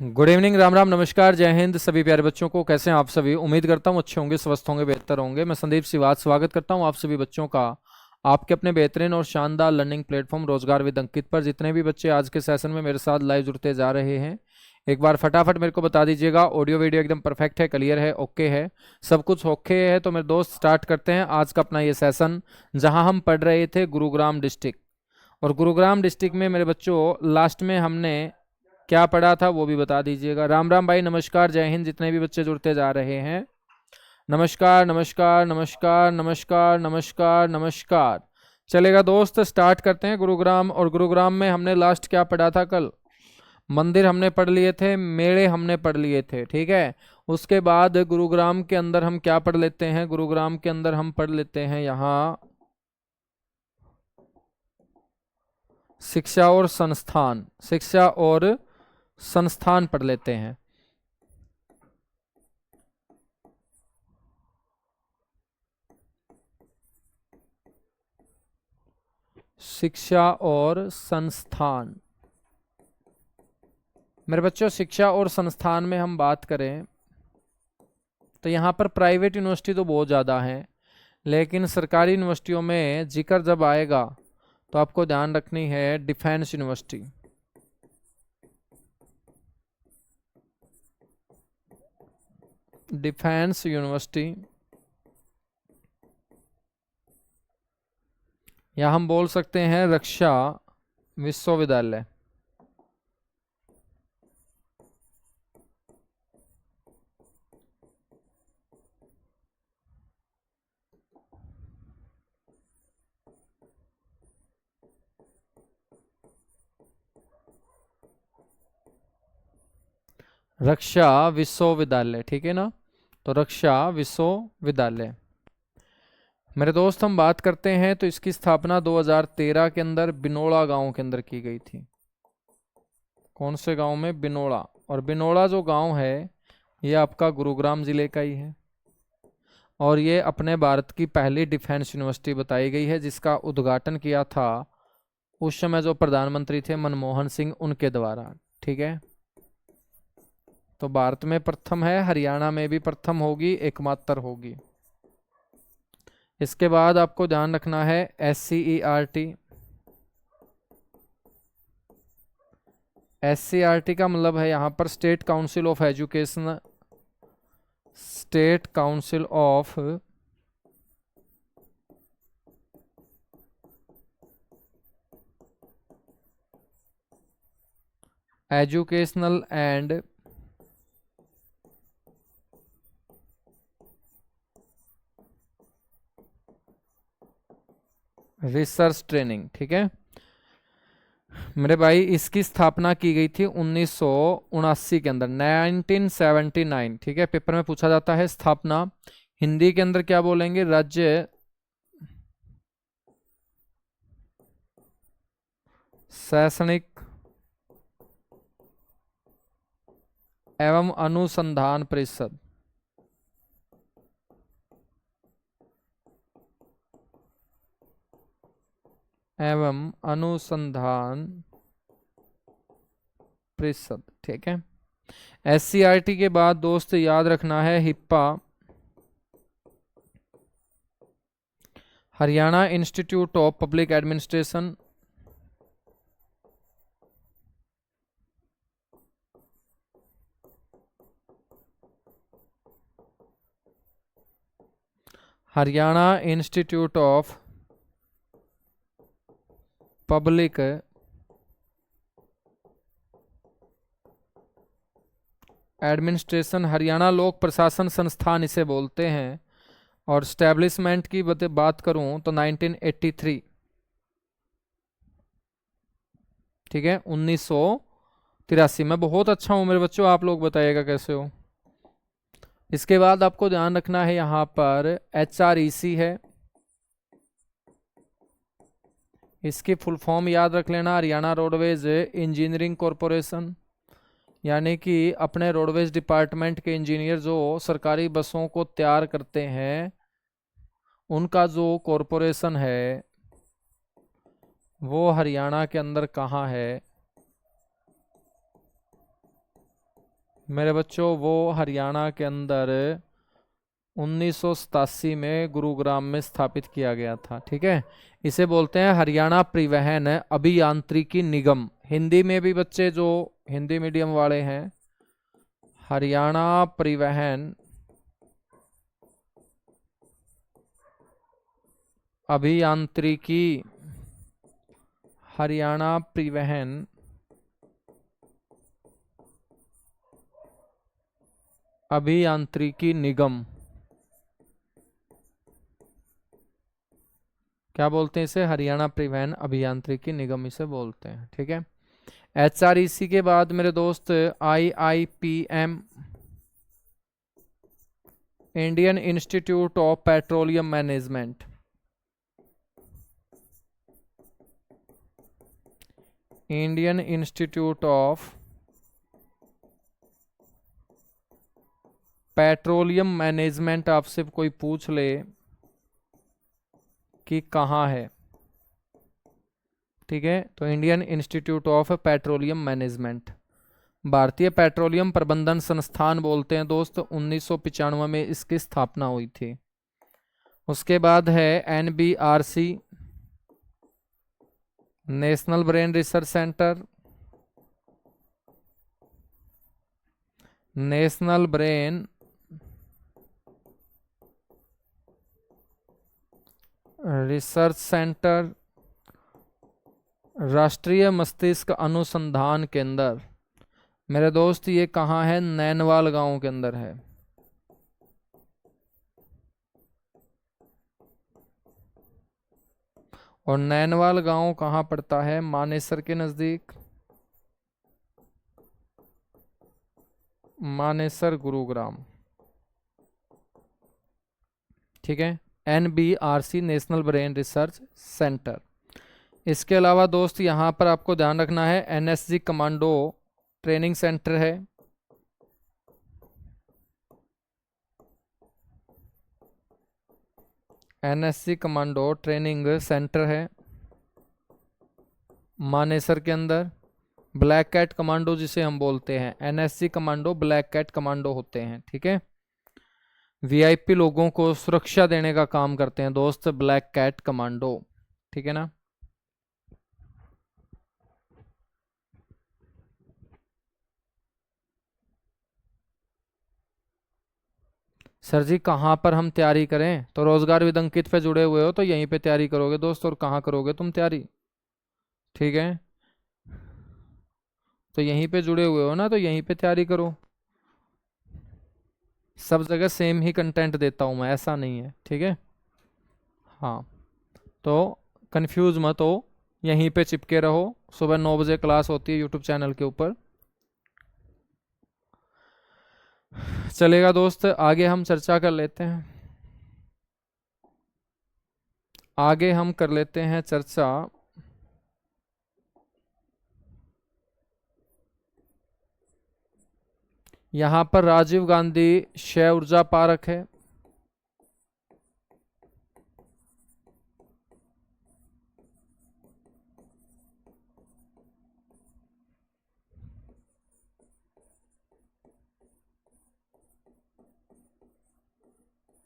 Good evening, Ram Ram, नमस्कार, जय हिंद सभी प्यारे बच्चों को। कैसे हैं आप सभी? उम्मीद करता हूँ अच्छे होंगे, स्वस्थ होंगे, बेहतर होंगे। मैं संदीप सिवाच स्वागत करता हूँ आप सभी बच्चों का आपके अपने बेहतरीन और शानदार लर्निंग प्लेटफॉर्म रोजगार विद अंकित पर। जितने भी बच्चे आज के सेशन में मेरे साथ लाइव जुड़ते जा रहे हैं, एक बार फटाफट मेरे को बता दीजिएगा ऑडियो वीडियो एकदम परफेक्ट है, क्लियर है, ओके है, सब कुछ ओके है। तो मेरे दोस्त स्टार्ट करते हैं आज का अपना ये सेशन, जहां हम पढ़ रहे थे गुरुग्राम डिस्ट्रिक्ट। और गुरुग्राम डिस्ट्रिक्ट में मेरे बच्चों लास्ट में हमने क्या पढ़ा था वो भी बता दीजिएगा। राम राम भाई, नमस्कार, जय हिंद। जितने भी बच्चे जुड़ते जा रहे हैं, नमस्कार नमस्कार नमस्कार नमस्कार नमस्कार नमस्कार। चलेगा दोस्त, स्टार्ट करते हैं गुरुग्राम। और गुरुग्राम में हमने लास्ट क्या पढ़ा था? कल मंदिर हमने पढ़ लिए थे, मेले हमने पढ़ लिए थे, ठीक है। उसके बाद गुरुग्राम के अंदर हम क्या पढ़ लेते हैं? गुरुग्राम के अंदर हम पढ़ लेते हैं यहाँ शिक्षा और संस्थान, शिक्षा और संस्थान पढ़ लेते हैं। शिक्षा और संस्थान। मेरे बच्चों, शिक्षा और संस्थान में हम बात करें तो यहाँ पर प्राइवेट यूनिवर्सिटी तो बहुत ज़्यादा है, लेकिन सरकारी यूनिवर्सिटियों में जिक्र जब आएगा तो आपको ध्यान रखनी है डिफेंस यूनिवर्सिटी। डिफेंस यूनिवर्सिटी, या हम बोल सकते हैं रक्षा विश्वविद्यालय। रक्षा विश्वविद्यालय, ठीक है ना। तो रक्षा विश्वविद्यालय मेरे दोस्त हम बात करते हैं तो इसकी स्थापना 2013 के अंदर बिनोड़ा गांव के अंदर की गई थी। कौन से गांव में? बिनोड़ा। और बिनोड़ा जो गांव है ये आपका गुरुग्राम जिले का ही है। और ये अपने भारत की पहली डिफेंस यूनिवर्सिटी बताई गई है, जिसका उद्घाटन किया था उस समय जो प्रधानमंत्री थे मनमोहन सिंह, उनके द्वारा, ठीक है। तो भारत में प्रथम है, हरियाणा में भी प्रथम होगी, एकमात्र होगी। इसके बाद आपको ध्यान रखना है SCERT। SCERT का मतलब है यहाँ पर state council of education, state council of educational and research training, ठीक है मेरे भाई। इसकी स्थापना की गई थी 1979 के अंदर, 1979, ठीक है। पेपर में पूछा जाता है स्थापना हिंदी के अंदर क्या बोलेंगे? राज्य शैक्षणिक एवं अनुसंधान परिषद। एवं अनुसंधान परिषद, ठीक है। SCERT के बाद दोस्त याद रखना है HIPA, Haryana Institute of Public Administration. Haryana Institute of Public Administration, Haryana लोक प्रशासन संस्थान इसे बोलते हैं। और स्टैब्लिशमेंट की बात करूं तो 1983, ठीक है, 1983 में। बहुत अच्छा हूं मेरे बच्चों, आप लोग बताइएगा कैसे हो। इसके बाद आपको ध्यान रखना है यहाँ पर HREC है, इसकी फुल फॉर्म याद रख लेना, हरियाणा रोडवेज इंजीनियरिंग कॉरपोरेशन। यानी कि अपने रोडवेज डिपार्टमेंट के इंजीनियर जो सरकारी बसों को तैयार करते हैं, उनका जो कॉरपोरेशन है वो हरियाणा के अंदर कहाँ है? मेरे बच्चों वो हरियाणा के अंदर 1987 में गुरुग्राम में स्थापित किया गया था। ठीक है, इसे बोलते हैं हरियाणा परिवहन अभियांत्रिकी निगम। हिंदी में भी बच्चे जो हिंदी मीडियम वाले हैं, हरियाणा परिवहन अभियांत्रिकी, हरियाणा परिवहन अभियांत्रिकी निगम, क्या बोलते हैं इसे? हरियाणा परिवहन अभियांत्रिकी निगम इसे बोलते हैं। ठीक है, HREC के बाद मेरे दोस्त IIPM, Indian institute of petroleum management, Indian institute of petroleum management. आपसे कोई पूछ ले कि कहाँ है, ठीक है, तो Indian institute of petroleum management, भारतीय पेट्रोलियम प्रबंधन संस्थान बोलते हैं दोस्त। 1995 में इसकी स्थापना हुई थी। उसके बाद है NBRC, national brain research centre, national brain research centre, राष्ट्रीय मस्तिष्क अनुसंधान केंद्र। मेरे दोस्त ये कहाँ है? नैनवाल गांव के अंदर है। और नैनवाल गांव कहाँ पड़ता है? मानेसर के नजदीक, मानेसर गुरुग्राम। ठीक है, NBRC national brain research centre. इसके अलावा दोस्त यहाँ पर आपको ध्यान रखना है NSG कमांडो ट्रेनिंग सेंटर है, NSG कमांडो ट्रेनिंग सेंटर है मानेसर के अंदर। ब्लैक कैट कमांडो जिसे हम बोलते हैं, NSG commando black cat commando होते हैं। ठीक है, VIP लोगों को सुरक्षा देने का काम करते हैं दोस्त ब्लैक कैट कमांडो। ठीक है ना। सर जी कहाँ पर हम तैयारी करें? तो रोजगार विद अंकित पे जुड़े हुए हो तो यहीं पे तैयारी करोगे दोस्त। और कहाँ करोगे तुम तैयारी? ठीक है, तो यहीं पे जुड़े हुए हो ना, तो यहीं पे तैयारी करो। सब जगह सेम ही कंटेंट देता हूँ मैं, ऐसा नहीं है। ठीक है, हाँ, तो कंफ्यूज मत हो, यहीं पे चिपके रहो। सुबह 9 बजे क्लास होती है यूट्यूब चैनल के ऊपर। चलेगा दोस्त, आगे हम चर्चा कर लेते हैं। आगे हम कर लेते हैं चर्चा। यहाँ पर राजीव गांधी सौर ऊर्जा पार्क है।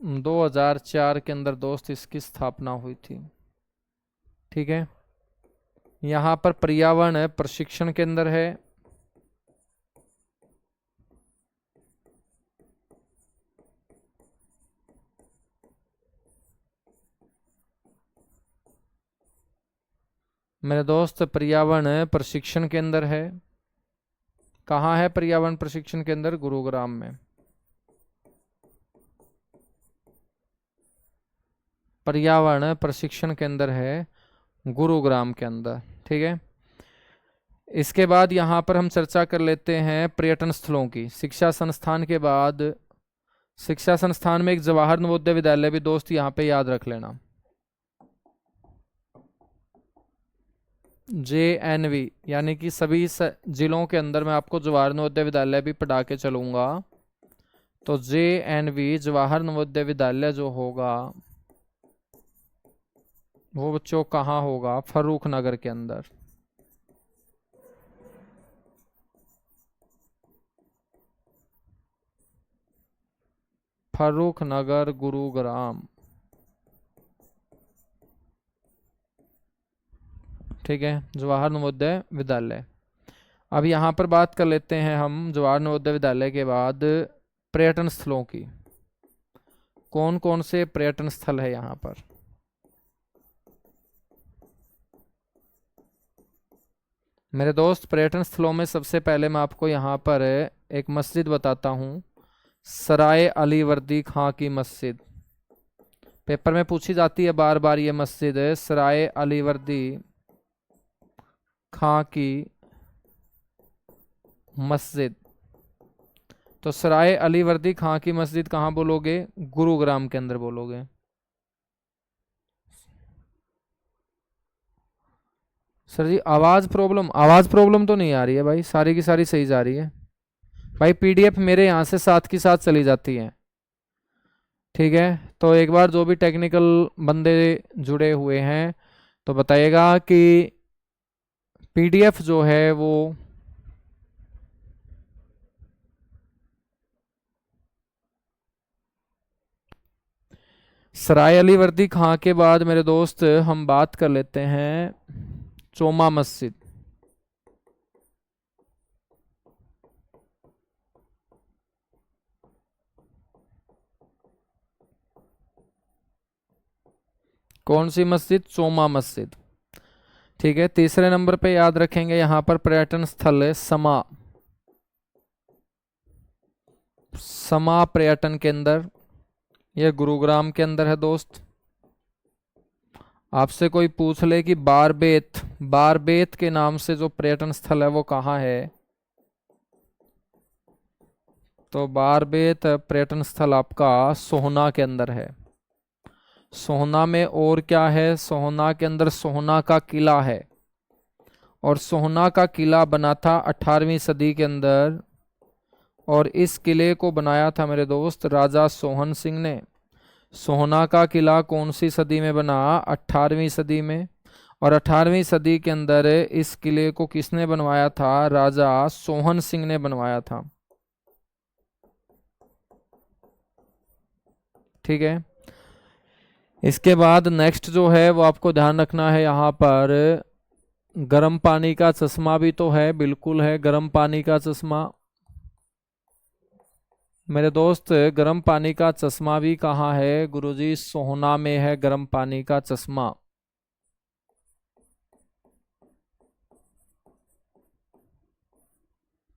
न 2004 के अंदर दोस्त इसकी स्थापना हुई थी। ठीक है, यहाँ पर पर्यावरण प्रशिक्षण केंद्र है। मेरे दोस्त पर्यावरण प्रशिक्षण केंद्र है। कहाँ है पर्यावरण प्रशिक्षण केंद्र? गुरुग्राम में। पर्यावरण प्रशिक्षण केंद्र है गुरुग्राम के अंदर। ठीक है, इसके बाद यहाँ पर हम चर्चा कर लेते हैं पर्यटन स्थलों की। शिक्षा संस्थान के बाद, शिक्षा संस्थान में एक जवाहर नवोदय विद्यालय भी दोस्त यहाँ पे याद रख लेना, JNV, यानी कि सभी जिलों के अंदर मैं आपको जवाहर नवोदय विद्यालय भी पढ़ा के चलूंगा। तो JNV जवाहर नवोदय विद्यालय जो होगा वो बच्चों कहाँ होगा? फर्रुख नगर के अंदर। फर्रुखनगर गुरुग्राम। ठीक है, जवाहर नवोदय विद्यालय। अब यहाँ पर बात कर लेते हैं हम जवाहर नवोदय विद्यालय के बाद पर्यटन स्थलों की। कौन कौन से पर्यटन स्थल है यहाँ पर? मेरे दोस्त, पर्यटन स्थलों में सबसे पहले मैं आपको यहाँ पर एक मस्जिद बताता हूँ, सराय अली वर्दी खां की मस्जिद। पेपर में पूछी जाती है बार बार ये मस्जिद, सराय अली वर्दी खां की मस्जिद। तो सराय अली वर्दी खां की मस्जिद कहाँ बोलोगे? गुरुग्राम के अंदर बोलोगे। सर जी आवाज़ प्रॉब्लम तो नहीं आ रही है भाई, सारी की सारी सही जा रही है भाई। पीडीएफ मेरे यहाँ से साथ की साथ चली जाती है। ठीक है, तो एक बार जो भी टेक्निकल बंदे जुड़े हुए हैं तो बताइएगा कि पीडीएफ जो है वो सराय अली वर्दी खां के बाद मेरे दोस्त हम बात कर लेते हैं चोमा मस्जिद। कौन सी मस्जिद? चोमा मस्जिद। ठीक है, तीसरे नंबर पे याद रखेंगे यहाँ पर पर्यटन स्थल है समा। समा पर्यटन केंद्र, यह गुरुग्राम के अंदर है दोस्त। आपसे कोई पूछ ले कि बारबेत, बारबेत के नाम से जो पर्यटन स्थल है वो कहाँ है, तो बारबेत पर्यटन स्थल आपका सोहना के अंदर है। सोहना में और क्या है? सोहना के अंदर सोहना का किला है, और सोहना का किला बना था 18वीं सदी के अंदर, और इस किले को बनाया था मेरे दोस्त राजा सोहन सिंह ने। सोहना का किला कौन सी सदी में बना? 18वीं सदी में। और 18वीं सदी के अंदर इस किले को किसने बनवाया था? राजा सोहन सिंह ने बनवाया था। ठीक है, इसके बाद नेक्स्ट जो है वो आपको ध्यान रखना है, यहाँ पर गर्म पानी का चश्मा भी तो है, बिल्कुल है गर्म पानी का चश्मा। मेरे दोस्त गर्म पानी का चश्मा भी कहाँ है? गुरुजी सोहना में है गर्म पानी का चश्मा।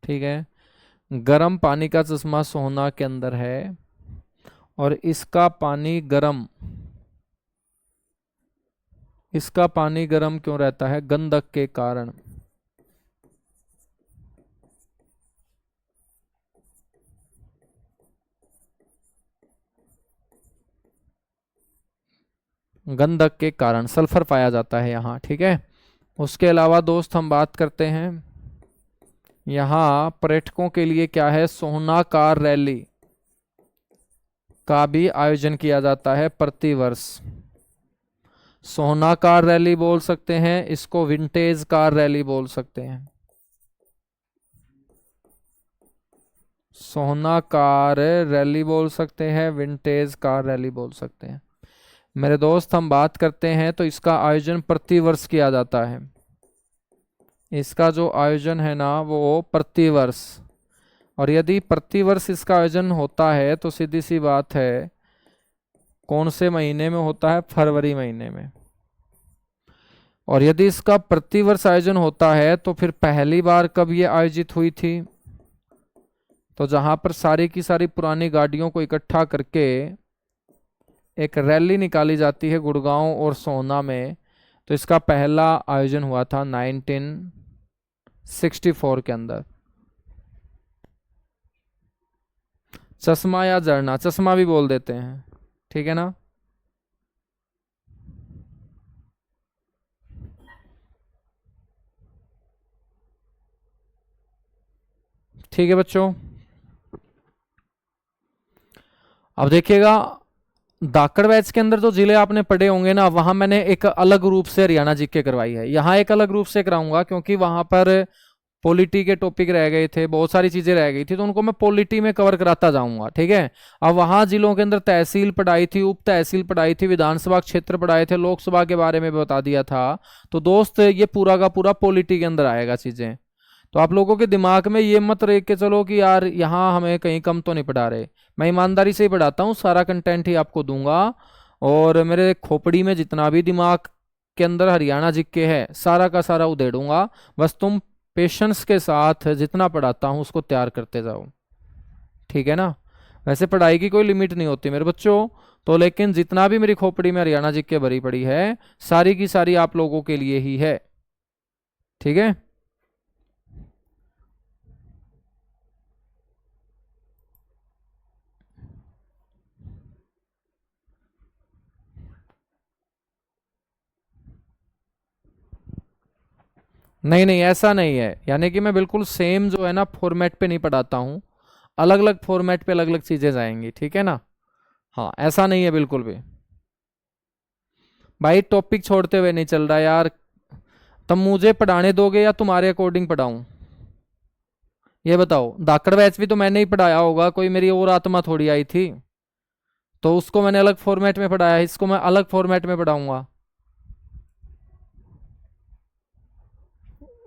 ठीक है, गर्म पानी का चश्मा सोहना के अंदर है, और इसका पानी गर्म, इसका पानी गर्म क्यों रहता है? गंधक के कारण। गंधक के कारण सल्फर पाया जाता है यहाँ। ठीक है, उसके अलावा दोस्त हम बात करते हैं यहाँ पर्यटकों के लिए क्या है? सोहना कार रैली का भी आयोजन किया जाता है प्रतिवर्ष। सोहना कार रैली बोल सकते हैं, इसको विंटेज कार रैली बोल सकते हैं। सोहना कार रैली बोल सकते हैं, विंटेज कार रैली बोल सकते हैं। मेरे दोस्त हम बात करते हैं तो इसका आयोजन प्रतिवर्ष किया जाता है। इसका जो आयोजन है ना वो प्रतिवर्ष, और यदि प्रतिवर्ष इसका आयोजन होता है तो सीधी सी बात है कौन से महीने में होता है? फरवरी महीने में। और यदि इसका प्रतिवर्ष आयोजन होता है तो फिर पहली बार कब ये आयोजित हुई थी? तो जहां पर सारी की सारी पुरानी गाड़ियों को इकट्ठा करके एक रैली निकाली जाती है गुड़गांव और सोहना में, तो इसका पहला आयोजन हुआ था 1964 के अंदर। चश्मा या झरना, चश्मा भी बोल देते हैं, ठीक है ना। ठीक है बच्चों, अब देखिएगा धाकड़ बैच के अंदर जो जिले आपने पढ़े होंगे ना, वहां मैंने एक अलग रूप से हरियाणा जीके करवाई है। यहाँ एक अलग रूप से कराऊंगा क्योंकि वहां पर पॉलिटी के टॉपिक रह गए थे, बहुत सारी चीजें रह गई थी, तो उनको मैं पॉलिटी में कवर कराता जाऊंगा। ठीक है। अब वहां जिलों के अंदर तहसील पढ़ाई थी, उप तहसील पढ़ाई थी, विधानसभा क्षेत्र पढ़ाए थे, लोकसभा के बारे में बता दिया था। तो दोस्त ये पूरा का पूरा पॉलिटी के अंदर आएगा चीजें। तो आप लोगों के दिमाग में ये मत रख के चलो कि यार यहाँ हमें कहीं कम तो नहीं पढ़ा रहे। मैं ईमानदारी से ही पढ़ाता हूँ, सारा कंटेंट ही आपको दूंगा। और मेरे खोपड़ी में जितना भी दिमाग के अंदर हरियाणा जीके है सारा का सारा उधेड़ूंगा। बस तुम पेशेंस के साथ जितना पढ़ाता हूँ उसको तैयार करते जाओ। ठीक है ना। वैसे पढ़ाई की कोई लिमिट नहीं होती मेरे बच्चों, तो लेकिन जितना भी मेरी खोपड़ी में हरियाणा जीके भरी पड़ी है सारी की सारी आप लोगों के लिए ही है। ठीक है। नहीं नहीं ऐसा नहीं है, यानी कि मैं बिल्कुल सेम जो है ना फॉर्मेट पे नहीं पढ़ाता हूँ, अलग अलग फॉर्मेट पे अलग अलग चीजें जाएंगी। ठीक है ना। हाँ ऐसा नहीं है बिल्कुल भी। भाई टॉपिक छोड़ते हुए नहीं चल रहा यार। तुम मुझे पढ़ाने दोगे या तुम्हारे अकॉर्डिंग पढ़ाऊं? ये बताओ। धाकड़ बैच भी तो मैंने ही पढ़ाया होगा, कोई मेरी और आत्मा थोड़ी आई थी। तो उसको मैंने अलग फॉर्मेट में पढ़ाया, इसको मैं अलग फॉर्मेट में पढ़ाऊंगा।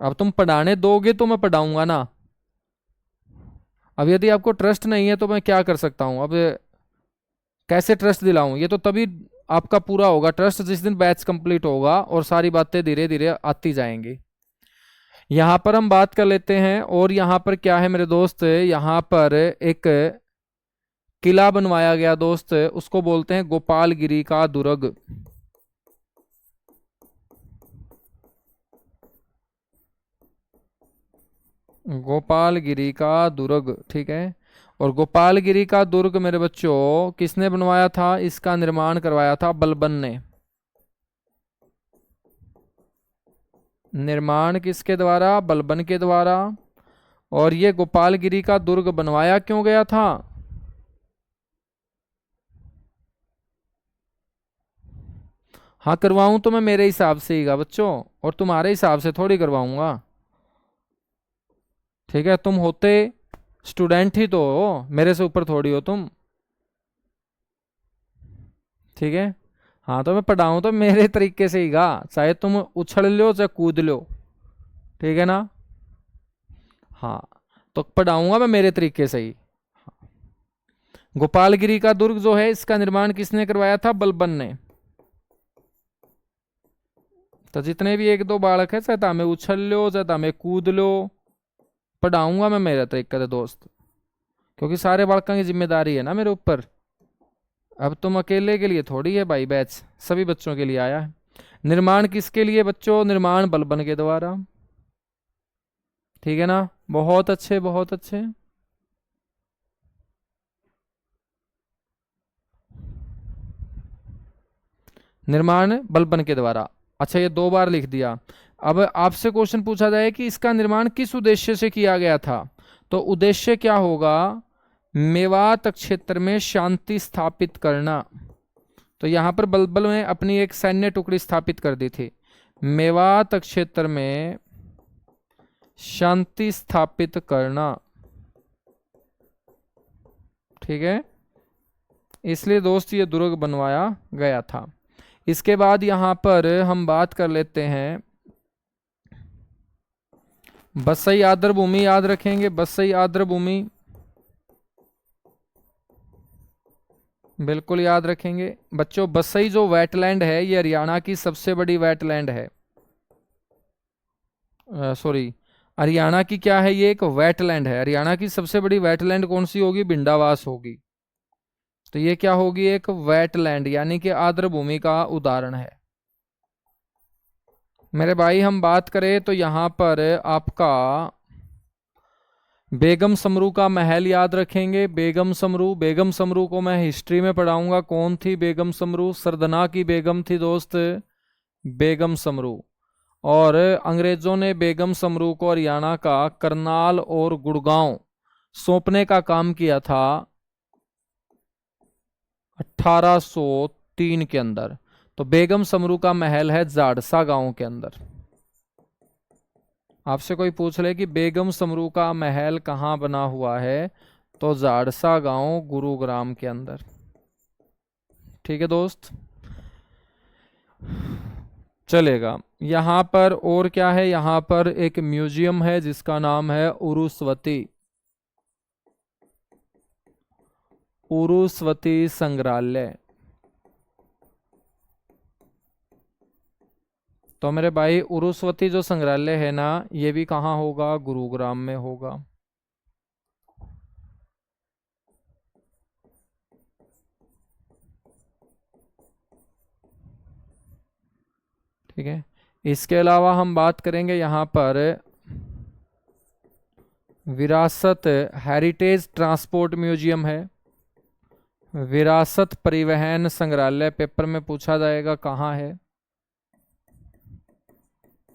अब तुम पढ़ाने दोगे तो मैं पढ़ाऊंगा ना। अब यदि आपको ट्रस्ट नहीं है तो मैं क्या कर सकता हूँ अब? कैसे ट्रस्ट दिलाऊं? ये तो तभी आपका पूरा होगा ट्रस्ट जिस दिन बैच कंप्लीट होगा और सारी बातें धीरे धीरे आती जाएंगी। यहाँ पर हम बात कर लेते हैं। और यहाँ पर क्या है मेरे दोस्त, यहाँ पर एक किला बनवाया गया दोस्त, उसको बोलते हैं गोपालगिरी का दुर्ग। गोपालगिरी का दुर्ग। ठीक है। और गोपालगिरी का दुर्ग मेरे बच्चों किसने बनवाया था? इसका निर्माण करवाया था बलबन ने। निर्माण किसके द्वारा? बलबन के द्वारा। और ये गोपालगिरी का दुर्ग बनवाया क्यों गया था? हाँ करवाऊं तो मैं मेरे हिसाब से ही गा बच्चों, और तुम्हारे हिसाब से थोड़ी करवाऊंगा। ठीक है। तुम होते स्टूडेंट ही तो हो, मेरे से ऊपर थोड़ी हो तुम। ठीक है। हाँ तो मैं पढ़ाऊं तो मेरे तरीके से ही गा, चाहे तुम उछल लो चाहे कूद लो। ठीक है ना। हाँ तो पढ़ाऊंगा मैं मेरे तरीके से ही। गोपालगिरी का दुर्ग जो है इसका निर्माण किसने करवाया था? बलबन ने। तो जितने भी एक दो बालक है चाहे तामे उछल लो चाहे तामे कूद लो, पढ़ाऊंगा मैं मेरे तरीके से दोस्त, क्योंकि सारे बालकों की जिम्मेदारी है ना मेरे ऊपर। अब तुम अकेले के लिए थोड़ी है भाई, बैच सभी बच्चों के लिए आया है। निर्माण किसके लिए बच्चों? निर्माण बलबन के द्वारा। ठीक है ना। बहुत अच्छे बहुत अच्छे। निर्माण बलबन के द्वारा। अच्छा ये दो बार लिख दिया। अब आपसे क्वेश्चन पूछा जाए कि इसका निर्माण किस उद्देश्य से किया गया था, तो उद्देश्य क्या होगा? मेवात क्षेत्र में शांति स्थापित करना। तो यहां पर बलबन ने अपनी एक सैन्य टुकड़ी स्थापित कर दी थी। मेवात क्षेत्र में शांति स्थापित करना। ठीक है। इसलिए दोस्त ये दुर्ग बनवाया गया था। इसके बाद यहां पर हम बात कर लेते हैं, बसई आर्द्र भूमि याद रखेंगे, बसई आर्द्र भूमि बिल्कुल याद रखेंगे बच्चों। बसई जो वेटलैंड है ये हरियाणा की सबसे बड़ी वेटलैंड है। सॉरी, हरियाणा की क्या है? ये एक वेटलैंड है। हरियाणा की सबसे बड़ी वेटलैंड कौन सी होगी? भिंडावास होगी। तो ये क्या होगी? एक वेटलैंड, यानी कि आर्द्र भूमि का उदाहरण है। मेरे भाई हम बात करें तो यहाँ पर आपका बेगम समरू का महल याद रखेंगे। बेगम समरू, बेगम समरू को मैं हिस्ट्री में पढ़ाऊंगा। कौन थी बेगम समरू? सरदना की बेगम थी दोस्त बेगम समरू। और अंग्रेजों ने बेगम समरू को हरियाणा का करनाल और गुड़गांव सौंपने का काम किया था 1803 के अंदर। तो बेगम समरू का महल है जाड़सा गांव के अंदर। आपसे कोई पूछ ले कि बेगम समरू का महल कहाँ बना हुआ है, तो जाड़सा गांव गुरुग्राम के अंदर। ठीक है दोस्त, चलेगा। यहाँ पर और क्या है, यहाँ पर एक म्यूजियम है जिसका नाम है उरुस्वती, उरुस्वती संग्रहालय। तो मेरे भाई उरुस्वती जो संग्रहालय है ना, ये भी कहाँ होगा, गुरुग्राम में होगा। ठीक है, इसके अलावा हम बात करेंगे यहाँ पर विरासत हेरिटेज ट्रांसपोर्ट म्यूजियम है, विरासत परिवहन संग्रहालय, पेपर में पूछा जाएगा कहाँ है,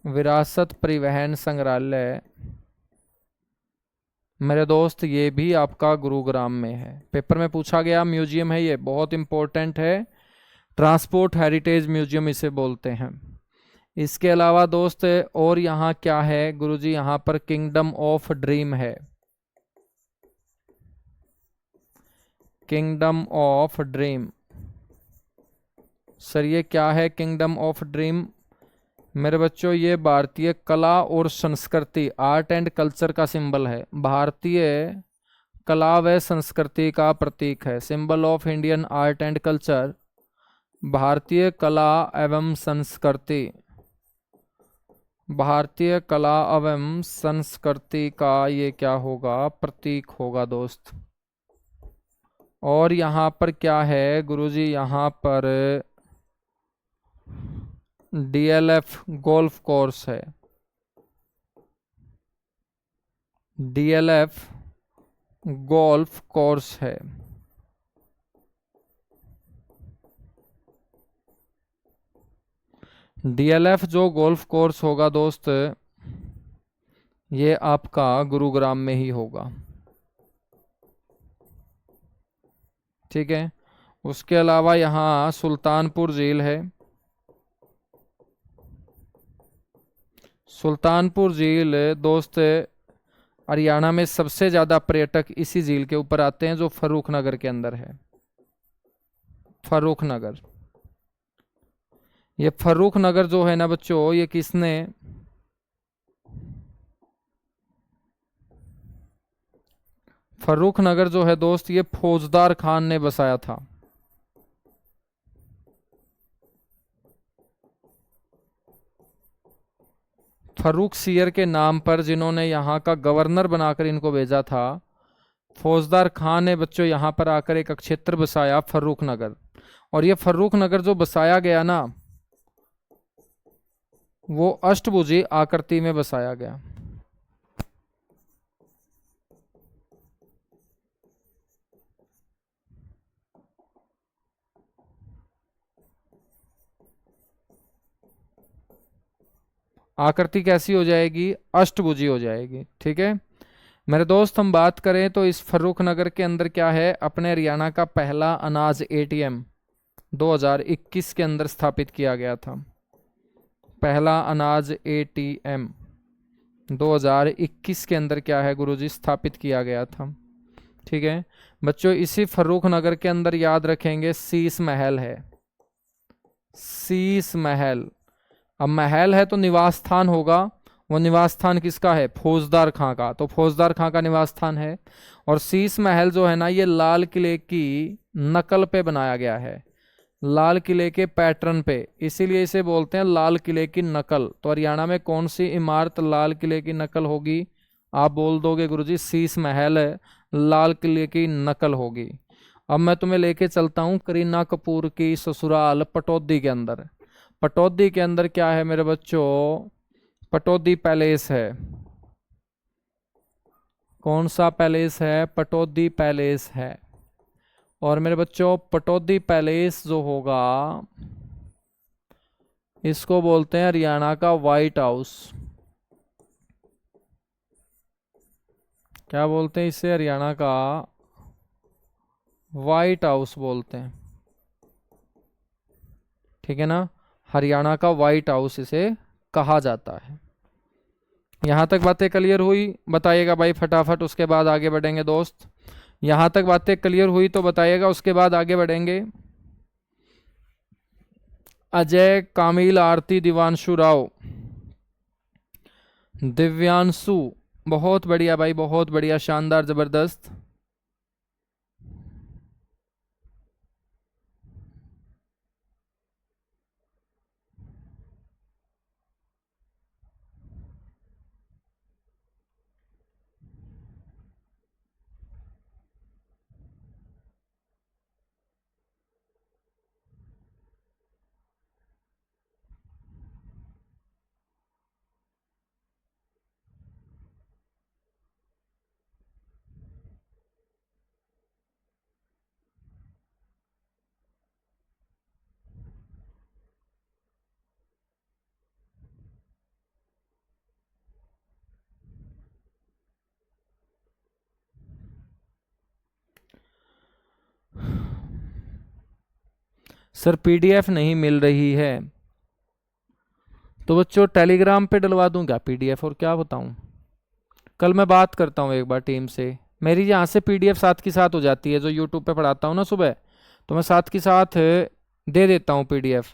विरासत परिवहन संग्रहालय मेरे दोस्त ये भी आपका गुरुग्राम में है, पेपर में पूछा गया म्यूजियम है, ये बहुत इंपॉर्टेंट है, ट्रांसपोर्ट हेरिटेज म्यूजियम इसे बोलते हैं। इसके अलावा दोस्त और यहाँ क्या है गुरुजी, यहाँ पर किंगडम ऑफ ड्रीम है, किंगडम ऑफ ड्रीम। सर ये क्या है किंगडम ऑफ ड्रीम? मेरे बच्चों ये भारतीय कला और संस्कृति, आर्ट एंड कल्चर का सिंबल है, भारतीय कला व संस्कृति का प्रतीक है, symbol of Indian art and culture, भारतीय कला एवं संस्कृति, भारतीय कला एवं संस्कृति का ये क्या होगा, प्रतीक होगा दोस्त। और यहाँ पर क्या है गुरुजी, यहाँ पर डीएलएफ गोल्फ कोर्स है, डीएलएफ गोल्फ कोर्स है। डीएलएफ जो गोल्फ कोर्स होगा दोस्त, ये आपका गुरुग्राम में ही होगा। ठीक है, उसके अलावा यहाँ सुल्तानपुर झील है, सुल्तानपुर झील दोस्त हरियाणा में सबसे ज़्यादा पर्यटक इसी झील के ऊपर आते हैं जो फर्रुख नगर के अंदर है, फर्रुख नगर। ये फर्रुख नगर जो है ना बच्चों, ये किसने, फर्रुख नगर जो है दोस्त, ये फौजदार खान ने बसाया था। फर्रुख सियर के नाम पर जिन्होंने यहाँ का गवर्नर बनाकर इनको भेजा था, फौजदार खान ने बच्चों यहाँ पर आकर एक क्षेत्र बसाया फर्रुख नगर। और ये फर्रुख नगर जो बसाया गया ना, वो अष्टभुजी आकृति में बसाया गया। आकृति कैसी हो जाएगी, अष्टभुजी हो जाएगी। ठीक है मेरे दोस्त, हम बात करें तो इस फर्रुख नगर के अंदर क्या है, अपने हरियाणा का पहला अनाज एटीएम 2021 के अंदर स्थापित किया गया था, पहला अनाज एटीएम 2021 के अंदर क्या है गुरुजी, स्थापित किया गया था। ठीक है बच्चों, इसी फर्रुख नगर के अंदर याद रखेंगे शीश महल है, शीश महल। अब महल है तो निवास स्थान होगा, वो निवास स्थान किसका है, फौजदार खां का, तो फौजदार खां का निवास स्थान है। और शीश महल जो है ना, ये लाल किले की नकल पे बनाया गया है, लाल किले के पैटर्न पे, इसीलिए इसे बोलते हैं लाल किले की नकल। तो हरियाणा में कौन सी इमारत लाल किले की नकल होगी, आप बोल दोगे गुरुजी शीश महल लाल किले की नकल होगी। अब मैं तुम्हें लेके चलता हूँ करीना कपूर की ससुराल पटौदी के अंदर। पटौदी के अंदर क्या है मेरे बच्चों, पटौदी पैलेस है। कौन सा पैलेस है, पटौदी पैलेस है। और मेरे बच्चों पटौदी पैलेस जो होगा, इसको बोलते हैं हरियाणा का व्हाइट हाउस। क्या बोलते हैं इसे, हरियाणा का व्हाइट हाउस बोलते हैं। ठीक है ना, हरियाणा का व्हाइट हाउस इसे कहा जाता है। यहाँ तक बातें क्लियर हुई? बताइएगा भाई फटाफट, उसके बाद आगे बढ़ेंगे दोस्त। यहाँ तक बातें क्लियर हुई तो बताइएगा, उसके बाद आगे बढ़ेंगे। अजय, कामिल, आरती, दिवांशु राव, दिव्यांशु, बहुत बढ़िया भाई, बहुत बढ़िया, शानदार, जबरदस्त। सर पीडीएफ नहीं मिल रही है, तो बच्चों टेलीग्राम पे डलवा दूं क्या पीडीएफ, और क्या बताऊं? कल मैं बात करता हूँ एक बार टीम से। मेरी यहाँ से पीडीएफ साथ की साथ हो जाती है, जो यूट्यूब पे पढ़ाता हूँ ना सुबह, तो मैं साथ की साथ दे देता हूँ पीडीएफ।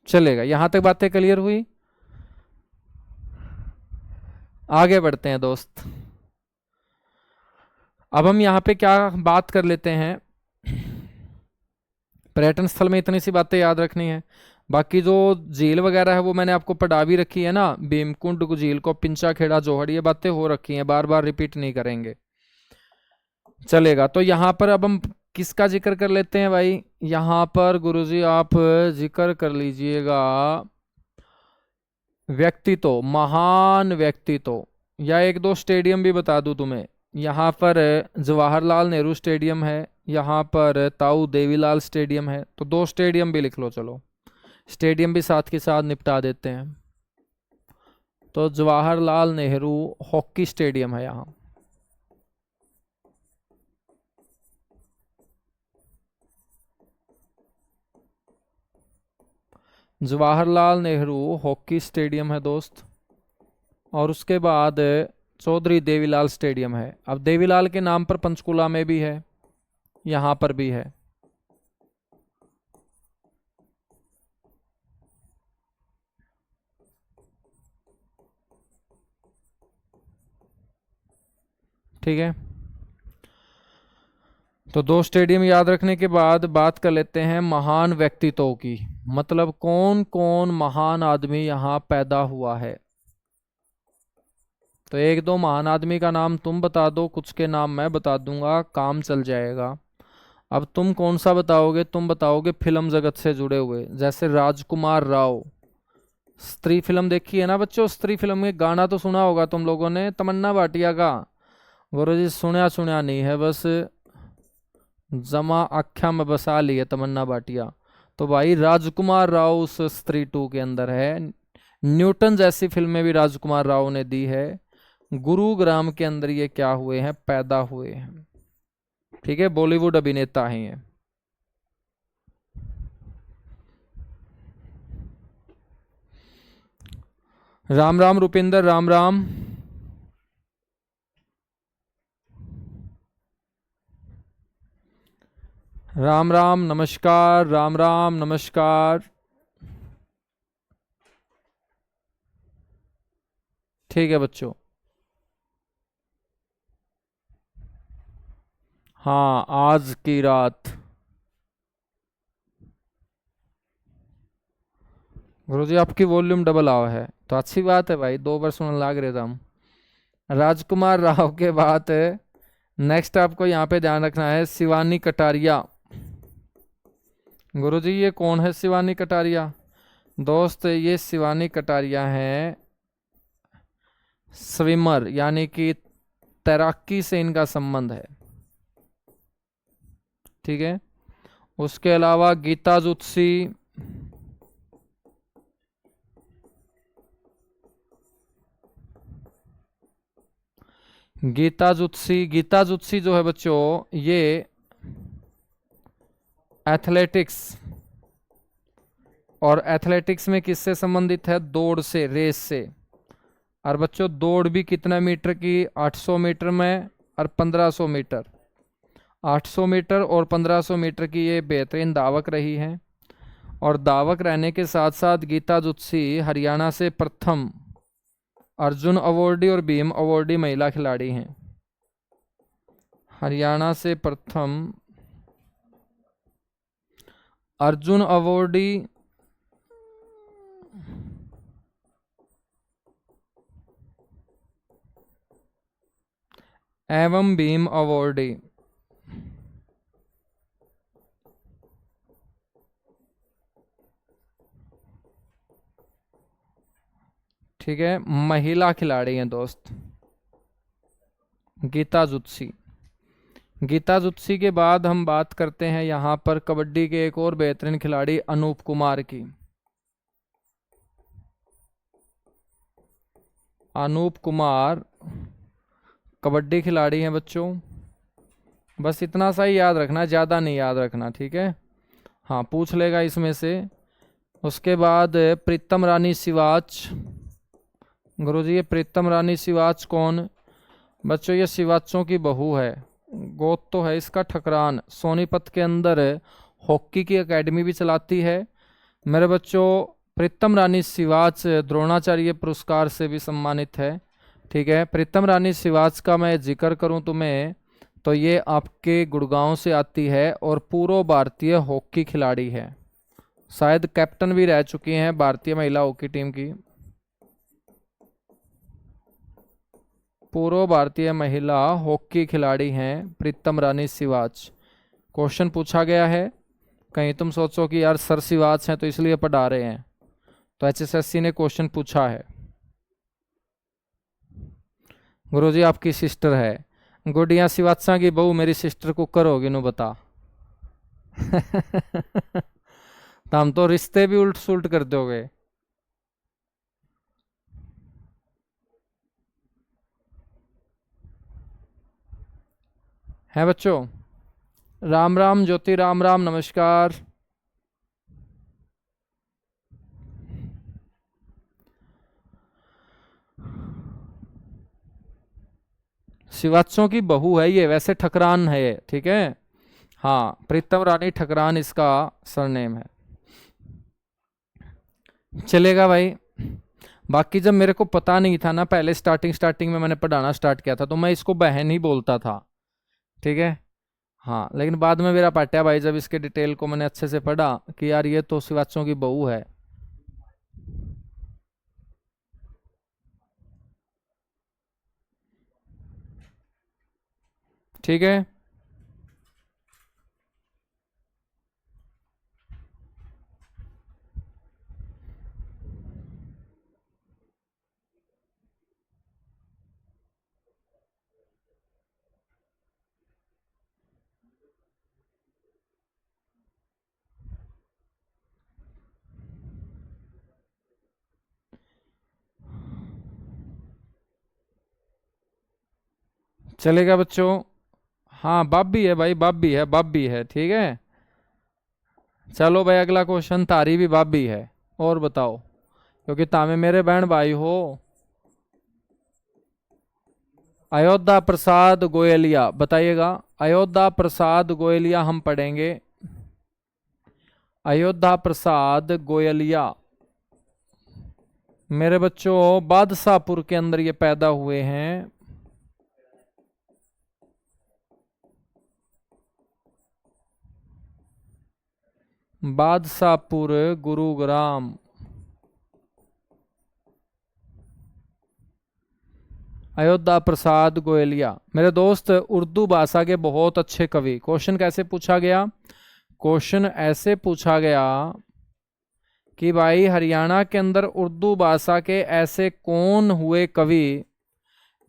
चलेगा, यहाँ तक बातें क्लियर हुई? आगे बढ़ते हैं दोस्त। अब हम यहाँ पे क्या बात कर लेते हैं, पर्यटन स्थल में इतनी सी बातें याद रखनी है। बाकी जो झील वगैरह है वो मैंने आपको पढ़ा भी रखी है ना, भीमकुंड झील को, पिंचा खेड़ा, जोहड़, ये बातें हो रखी हैं, बार बार रिपीट नहीं करेंगे, चलेगा। तो यहाँ पर अब हम किसका जिक्र कर लेते हैं भाई, यहाँ पर गुरुजी आप जिक्र कर लीजिएगा व्यक्तित्व, महान व्यक्तित्व, या एक दो स्टेडियम भी बता दूं तुम्हें। यहाँ पर जवाहरलाल नेहरू स्टेडियम है, यहाँ पर ताऊ देवीलाल स्टेडियम है, तो दो स्टेडियम भी लिख लो। चलो स्टेडियम भी साथ के साथ निपटा देते हैं। तो जवाहरलाल नेहरू हॉकी स्टेडियम है यहाँ, जवाहरलाल नेहरू हॉकी स्टेडियम है दोस्त। और उसके बाद चौधरी देवीलाल स्टेडियम है। अब देवीलाल के नाम पर पंचकुला में भी है, यहाँ पर भी है। ठीक है, तो दो स्टेडियम याद रखने के बाद बात कर लेते हैं महान व्यक्तित्वों की। मतलब कौन कौन महान आदमी यहाँ पैदा हुआ है। तो एक दो महान आदमी का नाम तुम बता दो, कुछ के नाम मैं बता दूंगा, काम चल जाएगा। अब तुम कौन सा बताओगे? तुम बताओगे फिल्म जगत से जुड़े हुए, जैसे राजकुमार राव। स्त्री फिल्म देखी है ना बच्चों? स्त्री फिल्म में गाना तो सुना होगा तुम लोगों ने, तमन्ना भाटिया का। गुरु जी सुना सुना नहीं है, बस जमा आख्या में बसा ली है तमन्ना भाटिया। तो भाई राजकुमार राव उस स्त्री टू के अंदर है। न्यूटन जैसी फिल्में भी राजकुमार राव ने दी है। गुरुग्राम के अंदर ये क्या हुए हैं, पैदा हुए हैं। ठीक है, बॉलीवुड अभिनेता हैं ये। राम राम रुपिंदर, राम राम। राम राम नमस्कार, राम राम नमस्कार। ठीक है बच्चों, हाँ आज की रात। गुरुजी आपकी वॉल्यूम डबल आवा है, तो अच्छी बात है भाई, दो बार सुनने लाग रहे थे हम। राजकुमार राव के बाद नेक्स्ट आपको यहाँ पे ध्यान रखना है शिवानी कटारिया। गुरुजी ये कौन है शिवानी कटारिया? दोस्त ये शिवानी कटारिया हैं स्विमर, यानी कि तैराकी से इनका संबंध है। ठीक है, उसके अलावा गीता जुत्सी, गीता जुत्सी जो है बच्चों, ये एथलेटिक्स, और एथलेटिक्स में किससे संबंधित है? दौड़ से, रेस से। और बच्चों दौड़ भी कितना मीटर की? 800 मीटर में और 1500 मीटर। 800 मीटर और 1500 मीटर की ये बेहतरीन दावक रही हैं। और दावक रहने के साथ साथ गीता जुत्सी हरियाणा से प्रथम अर्जुन अवॉर्डी और भीम अवॉर्डी महिला खिलाड़ी हैं। हरियाणा से प्रथम अर्जुन अवॉर्डी एवं भीम अवॉर्डी। ठीक है, महिला खिलाड़ी हैं दोस्त, गीता जुत्सी। गीता जुत्सी के बाद हम बात करते हैं यहाँ पर कबड्डी के एक और बेहतरीन खिलाड़ी अनूप कुमार की। अनूप कुमार कबड्डी खिलाड़ी हैं बच्चों, बस इतना सा ही याद रखना, ज़्यादा नहीं याद रखना, ठीक है। हाँ, पूछ लेगा इसमें से। उसके बाद प्रीतम रानी सिवाच। गुरुजी ये प्रीतम रानी सिवाच कौन? बच्चों ये सिवाचों की बहू है। गोद तो है इसका ठकरान। सोनीपत के अंदर हॉकी की एकेडमी भी चलाती है। मेरे बच्चों प्रीतम रानी सिवाच द्रोणाचार्य पुरस्कार से भी सम्मानित है। ठीक है, प्रीतम रानी सिवाच का मैं जिक्र करूं तुम्हें तो ये आपके गुड़गांव से आती है और पूर्व भारतीय हॉकी खिलाड़ी है। शायद कैप्टन भी रह चुकी हैं भारतीय महिला हॉकी टीम की। पूर्व भारतीय महिला हॉकी खिलाड़ी हैं प्रीतम रानी सिवाच। क्वेश्चन पूछा गया है, कहीं तुम सोचो कि यार सर सिवाच हैं तो इसलिए पढ़ा रहे हैं, तो एचएसएससी ने क्वेश्चन पूछा है। गुरुजी आपकी सिस्टर है, गुड़िया सिवाचा की बहू मेरी सिस्टर कुकर होगी नु बता। तो हम तो रिश्ते भी उल्ट सुल्ट कर दोगे। है बच्चों? राम राम ज्योति, राम राम, नमस्कार। शिवात्सों की बहू है ये, वैसे ठकरान है ये, ठीक है। हाँ, प्रीतम रानी ठकरान इसका सरनेम है। चलेगा भाई। बाकी जब मेरे को पता नहीं था ना, पहले स्टार्टिंग में मैंने पढ़ाना स्टार्ट किया था तो मैं इसको बहन ही बोलता था, ठीक है। हाँ, लेकिन बाद में मेरा पाट्या भाई जब इसके डिटेल को मैंने अच्छे से पढ़ा कि यार ये तो शिवात्सों की बहू है। ठीक है, चलेगा बच्चों। हाँ, बाबी है भाई, बाबी है, बाबी है, ठीक है। चलो भाई, अगला क्वेश्चन, तारी भी बाबी है, और बताओ, क्योंकि तामे मेरे बहन भाई हो। अयोध्या प्रसाद गोयलिया, बताइएगा। अयोध्या प्रसाद गोयलिया हम पढ़ेंगे। अयोध्या प्रसाद गोयलिया मेरे बच्चों बादशाहपुर के अंदर ये पैदा हुए हैं। बादशाहपुर, गुरुग्राम। अयोध्या प्रसाद गोयलिया मेरे दोस्त उर्दू भाषा के बहुत अच्छे कवि। क्वेश्चन कैसे पूछा गया? क्वेश्चन ऐसे पूछा गया कि भाई हरियाणा के अंदर उर्दू भाषा के ऐसे कौन हुए कवि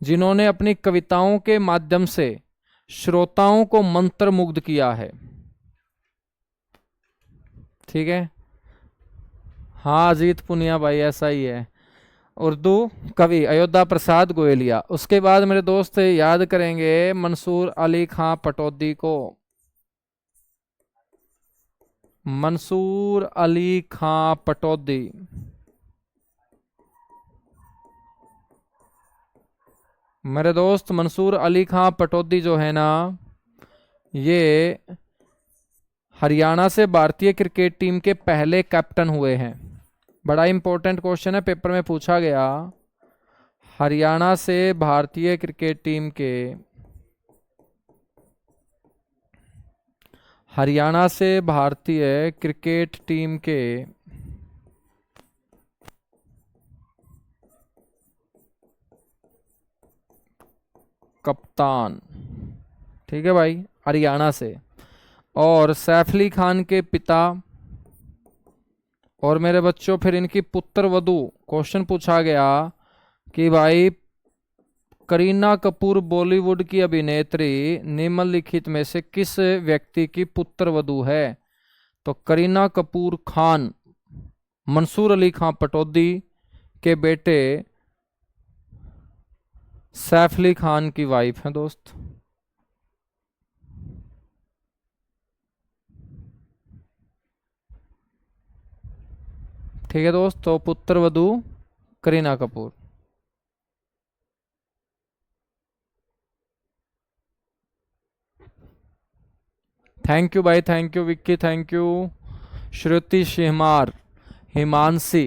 जिन्होंने अपनी कविताओं के माध्यम से श्रोताओं को मंत्रमुग्ध किया है। ठीक है, हाँ अजीत पुनिया भाई, ऐसा ही है। उर्दू कवि अयोध्या प्रसाद गोयलिया। उसके बाद मेरे दोस्त याद करेंगे मंसूर अली खां पटौदी को। मंसूर अली खां पटौदी, मेरे दोस्त मंसूर अली खां पटौदी जो है ना, ये हरियाणा से भारतीय क्रिकेट टीम के पहले कैप्टन हुए हैं। बड़ा इंपॉर्टेंट क्वेश्चन है, पेपर में पूछा गया। हरियाणा से भारतीय क्रिकेट टीम के, हरियाणा से भारतीय क्रिकेट टीम के कप्तान, ठीक है भाई, हरियाणा से। और सैफ अली खान के पिता, और मेरे बच्चों फिर इनकी पुत्र वधू। क्वेश्चन पूछा गया कि भाई करीना कपूर बॉलीवुड की अभिनेत्री निम्नलिखित में से किस व्यक्ति की पुत्र वधू है? तो करीना कपूर खान मंसूर अली खां पटौदी के बेटे सैफ अली खान की वाइफ है दोस्त। ठीक है दोस्त, तो पुत्र वधू करीना कपूर। थैंक यू भाई, thank you Vicky, thank you Shruti Shihmar, Himanshi.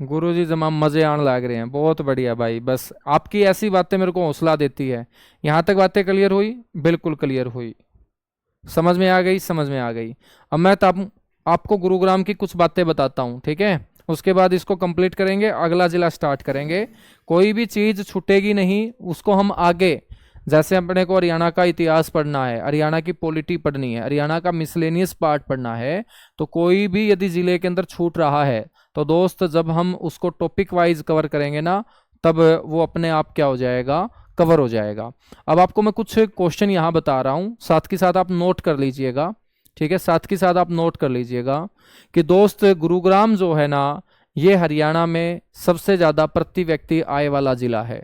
गुरुजी जमा मजे आने लग रहे हैं, बहुत बढ़िया भाई। बस आपकी ऐसी बातें मेरे को हौसला देती है। यहाँ तक बातें क्लियर हुई? बिल्कुल क्लियर हुई, समझ में आ गई, समझ में आ गई। अब मैं तब आपको गुरुग्राम की कुछ बातें बताता हूँ, ठीक है? उसके बाद इसको कंप्लीट करेंगे, अगला जिला स्टार्ट करेंगे। कोई भी चीज़ छूटेगी नहीं, उसको हम आगे, जैसे अपने को हरियाणा का इतिहास पढ़ना है, हरियाणा की पॉलिटी पढ़नी है, हरियाणा का मिसलेनियस पार्ट पढ़ना है, तो कोई भी यदि जिले के अंदर छूट रहा है तो दोस्त जब हम उसको टॉपिक वाइज कवर करेंगे ना, तब वो अपने आप क्या हो जाएगा, कवर हो जाएगा। अब आपको मैं कुछ क्वेश्चन यहाँ बता रहा हूँ, साथ के साथ आप नोट कर लीजिएगा, ठीक है? साथ के साथ आप नोट कर लीजिएगा कि दोस्त गुरुग्राम जो है ना, ये हरियाणा में सबसे ज़्यादा प्रति व्यक्ति आय वाला जिला है।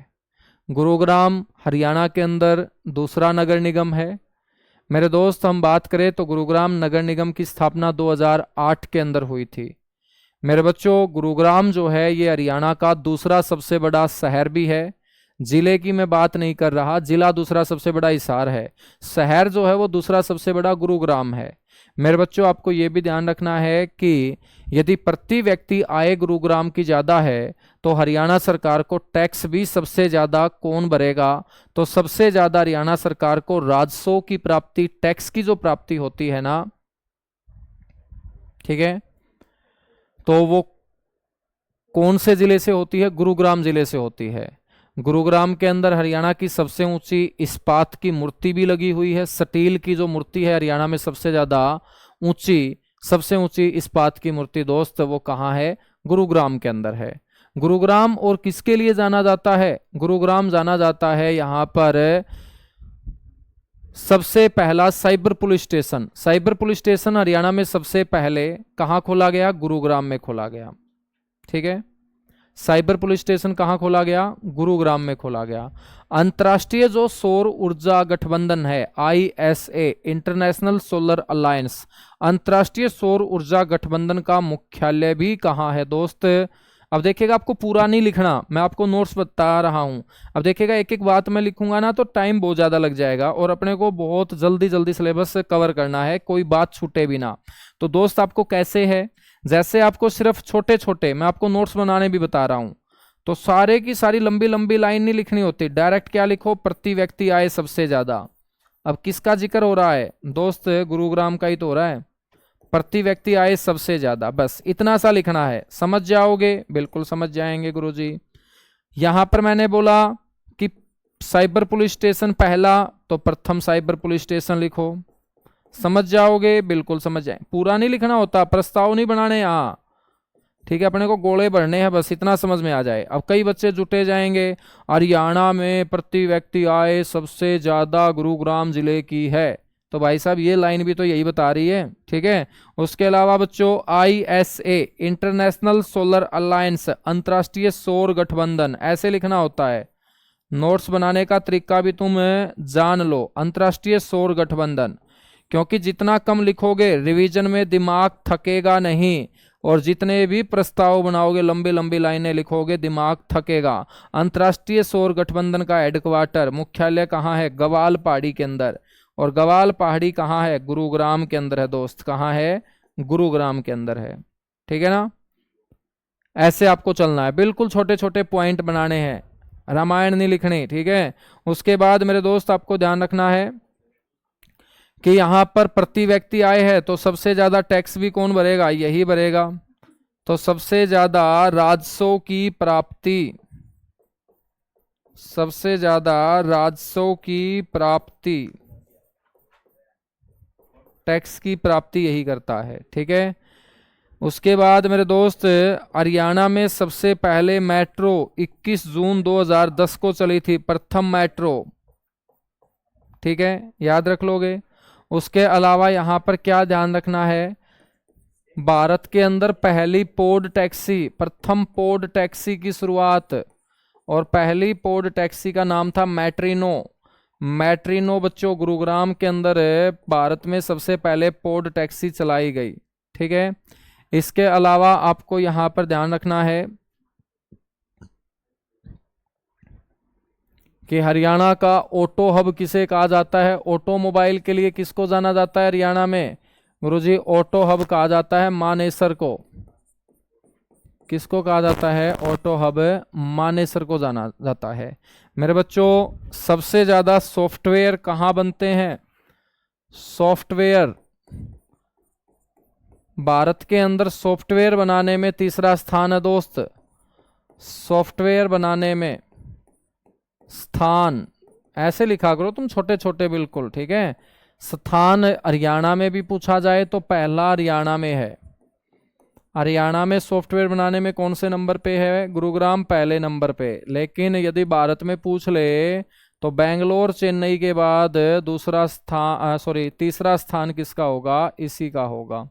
गुरुग्राम हरियाणा के अंदर दूसरा नगर निगम है। मेरे दोस्त हम बात करें तो गुरुग्राम नगर निगम की स्थापना 2008 के अंदर हुई थी। मेरे बच्चों गुरुग्राम जो है ये हरियाणा का दूसरा सबसे बड़ा शहर भी है। जिले की मैं बात नहीं कर रहा, जिला दूसरा सबसे बड़ा हिसार है, शहर जो है वो दूसरा सबसे बड़ा गुरुग्राम है। मेरे बच्चों आपको ये भी ध्यान रखना है कि यदि प्रति व्यक्ति आय गुरुग्राम की ज़्यादा है तो हरियाणा सरकार को टैक्स भी सबसे ज़्यादा कौन भरेगा? तो सबसे ज़्यादा हरियाणा सरकार को राजस्व की प्राप्ति, टैक्स की जो प्राप्ति होती है ना, ठीक है, तो वो कौन से जिले से होती है? गुरुग्राम जिले से होती है। गुरुग्राम के अंदर हरियाणा की सबसे ऊंची इस्पात की मूर्ति भी लगी हुई है। स्टील की जो मूर्ति है हरियाणा में सबसे ज्यादा ऊंची, सबसे ऊंची इस्पात की मूर्ति दोस्त वो कहाँ है? गुरुग्राम के अंदर है। गुरुग्राम और किसके लिए जाना जाता है? गुरुग्राम जाना जाता है यहाँ पर सबसे पहला cyber police station. Cyber police station Haryana में सबसे पहले कहाँ खोला गया? गुरुग्राम में खोला गया, ठीक है? साइबर पुलिस स्टेशन कहाँ खोला गया? गुरुग्राम में खोला गया। अंतर्राष्ट्रीय जो सौर ऊर्जा गठबंधन है ISA, इंटरनेशनल सोलर अलायंस, अंतर्राष्ट्रीय सौर ऊर्जा गठबंधन का मुख्यालय भी कहाँ है दोस्त? अब देखिएगा, आपको पूरा नहीं लिखना, मैं आपको नोट्स बता रहा हूं। अब देखिएगा एक एक बात मैं लिखूंगा ना तो टाइम बहुत ज़्यादा लग जाएगा और अपने को बहुत जल्दी जल्दी सिलेबस कवर करना है, कोई बात छूटे भी ना। तो दोस्त आपको कैसे है, जैसे आपको सिर्फ छोटे छोटे मैं आपको नोट्स बनाने भी बता रहा हूं, तो सारे की सारी लंबी लंबी लाइन नहीं लिखनी होती, डायरेक्ट क्या लिखो? प्रति व्यक्ति आय सबसे ज़्यादा। अब किसका जिक्र हो रहा है दोस्त? गुरुग्राम का ही तो हो रहा है। प्रति व्यक्ति आय सबसे ज्यादा, बस इतना सा लिखना है, समझ जाओगे? बिल्कुल समझ जाएंगे गुरुजी। यहां पर मैंने बोला कि साइबर पुलिस स्टेशन पहला, तो प्रथम साइबर पुलिस स्टेशन लिखो, समझ जाओगे? बिल्कुल समझ जाए, पूरा नहीं लिखना होता, प्रस्ताव नहीं बनाने यहाँ, ठीक है? अपने को गोले भरने हैं, बस इतना समझ में आ जाए। अब कई बच्चे जुटे जाएंगे, हरियाणा में प्रति व्यक्ति आय सबसे ज्यादा गुरुग्राम जिले की है, तो भाई साहब ये लाइन भी तो यही बता रही है, ठीक है। उसके अलावा बच्चों ISA इंटरनेशनल सोलर अलायंस, अंतर्राष्ट्रीय सौर गठबंधन, ऐसे लिखना होता है। नोट्स बनाने का तरीका भी तुम जान लो, अंतर्राष्ट्रीय सौर गठबंधन, क्योंकि जितना कम लिखोगे रिवीजन में दिमाग थकेगा नहीं, और जितने भी प्रस्ताव बनाओगे लंबी लंबी लाइनें लिखोगे दिमाग थकेगा। अंतर्राष्ट्रीय सौर गठबंधन का हेडक्वार्टर मुख्यालय कहाँ है? गवाल पहाड़ी के अंदर। और गवाल पहाड़ी कहाँ है? गुरुग्राम के अंदर है दोस्त। कहाँ है? गुरुग्राम के अंदर है, ठीक है ना। ऐसे आपको चलना है, बिल्कुल छोटे छोटे पॉइंट बनाने हैं, रामायण नहीं लिखनी, ठीक है। उसके बाद मेरे दोस्त आपको ध्यान रखना है कि यहां पर प्रति व्यक्ति आय है, तो सबसे ज्यादा टैक्स भी कौन भरेगा? यही भरेगा। तो सबसे ज्यादा राजस्व की प्राप्ति, सबसे ज्यादा राजस्व की प्राप्ति, टैक्स की प्राप्ति यही करता है, ठीक है। उसके बाद मेरे दोस्त हरियाणा में सबसे पहले मेट्रो 21 जून 2010 को चली थी, प्रथम मेट्रो, ठीक है, याद रख लोगे। उसके अलावा यहां पर क्या ध्यान रखना है? भारत के अंदर पहली पॉड टैक्सी, प्रथम पॉड टैक्सी की शुरुआत, और पहली पॉड टैक्सी का नाम था मैट्रिनो। मैट्रिनो बच्चों गुरुग्राम के अंदर भारत में सबसे पहले पॉड टैक्सी चलाई गई, ठीक है। इसके अलावा आपको यहां पर ध्यान रखना है कि हरियाणा का ऑटो हब किसे कहा जाता है? ऑटोमोबाइल के लिए किसको जाना जाता है हरियाणा में? गुरुजी ऑटो हब कहा जाता है मानेसर को। किसको कहा जाता है? ऑटो हब मानेसर को जाना जाता है। मेरे बच्चों सबसे ज्यादा सॉफ्टवेयर कहाँ बनते हैं? सॉफ्टवेयर भारत के अंदर सॉफ्टवेयर बनाने में तीसरा स्थान है दोस्त। सॉफ्टवेयर बनाने में स्थान ऐसे लिखा करो तुम, छोटे छोटे बिल्कुल, ठीक है। स्थान हरियाणा में भी पूछा जाए तो पहला हरियाणा में है। हरियाणा में सॉफ्टवेयर बनाने में कौन से नंबर पे है? गुरुग्राम पहले नंबर पे। लेकिन यदि भारत में पूछ ले तो बेंगलोर चेन्नई के बाद दूसरा स्थान, सॉरी तीसरा स्थान किसका होगा? इसी का होगा,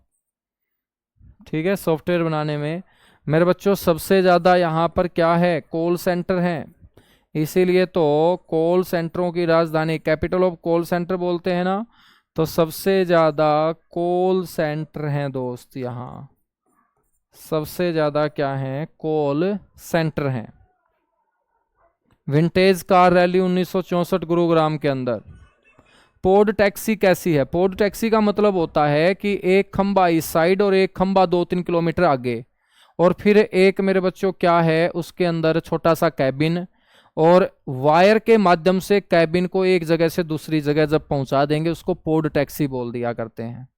ठीक है, सॉफ्टवेयर बनाने में। मेरे बच्चों सबसे ज्यादा यहाँ पर क्या है? कॉल सेंटर हैं, इसीलिए तो कॉल सेंटरों की राजधानी, कैपिटल ऑफ कॉल सेंटर बोलते हैं ना, तो सबसे ज्यादा कॉल सेंटर हैं दोस्त। यहाँ सबसे ज्यादा क्या है? कॉल सेंटर हैं। विंटेज कार रैली 1964 गुरुग्राम के अंदर। पॉड टैक्सी कैसी है? पॉड टैक्सी का मतलब होता है कि एक खंबा इस साइड और एक खंबा 2-3 किलोमीटर आगे, और फिर एक मेरे बच्चों क्या है उसके अंदर छोटा सा कैबिन, और वायर के माध्यम से कैबिन को एक जगह से दूसरी जगह जब पहुंचा देंगे उसको पॉड टैक्सी बोल दिया करते हैं,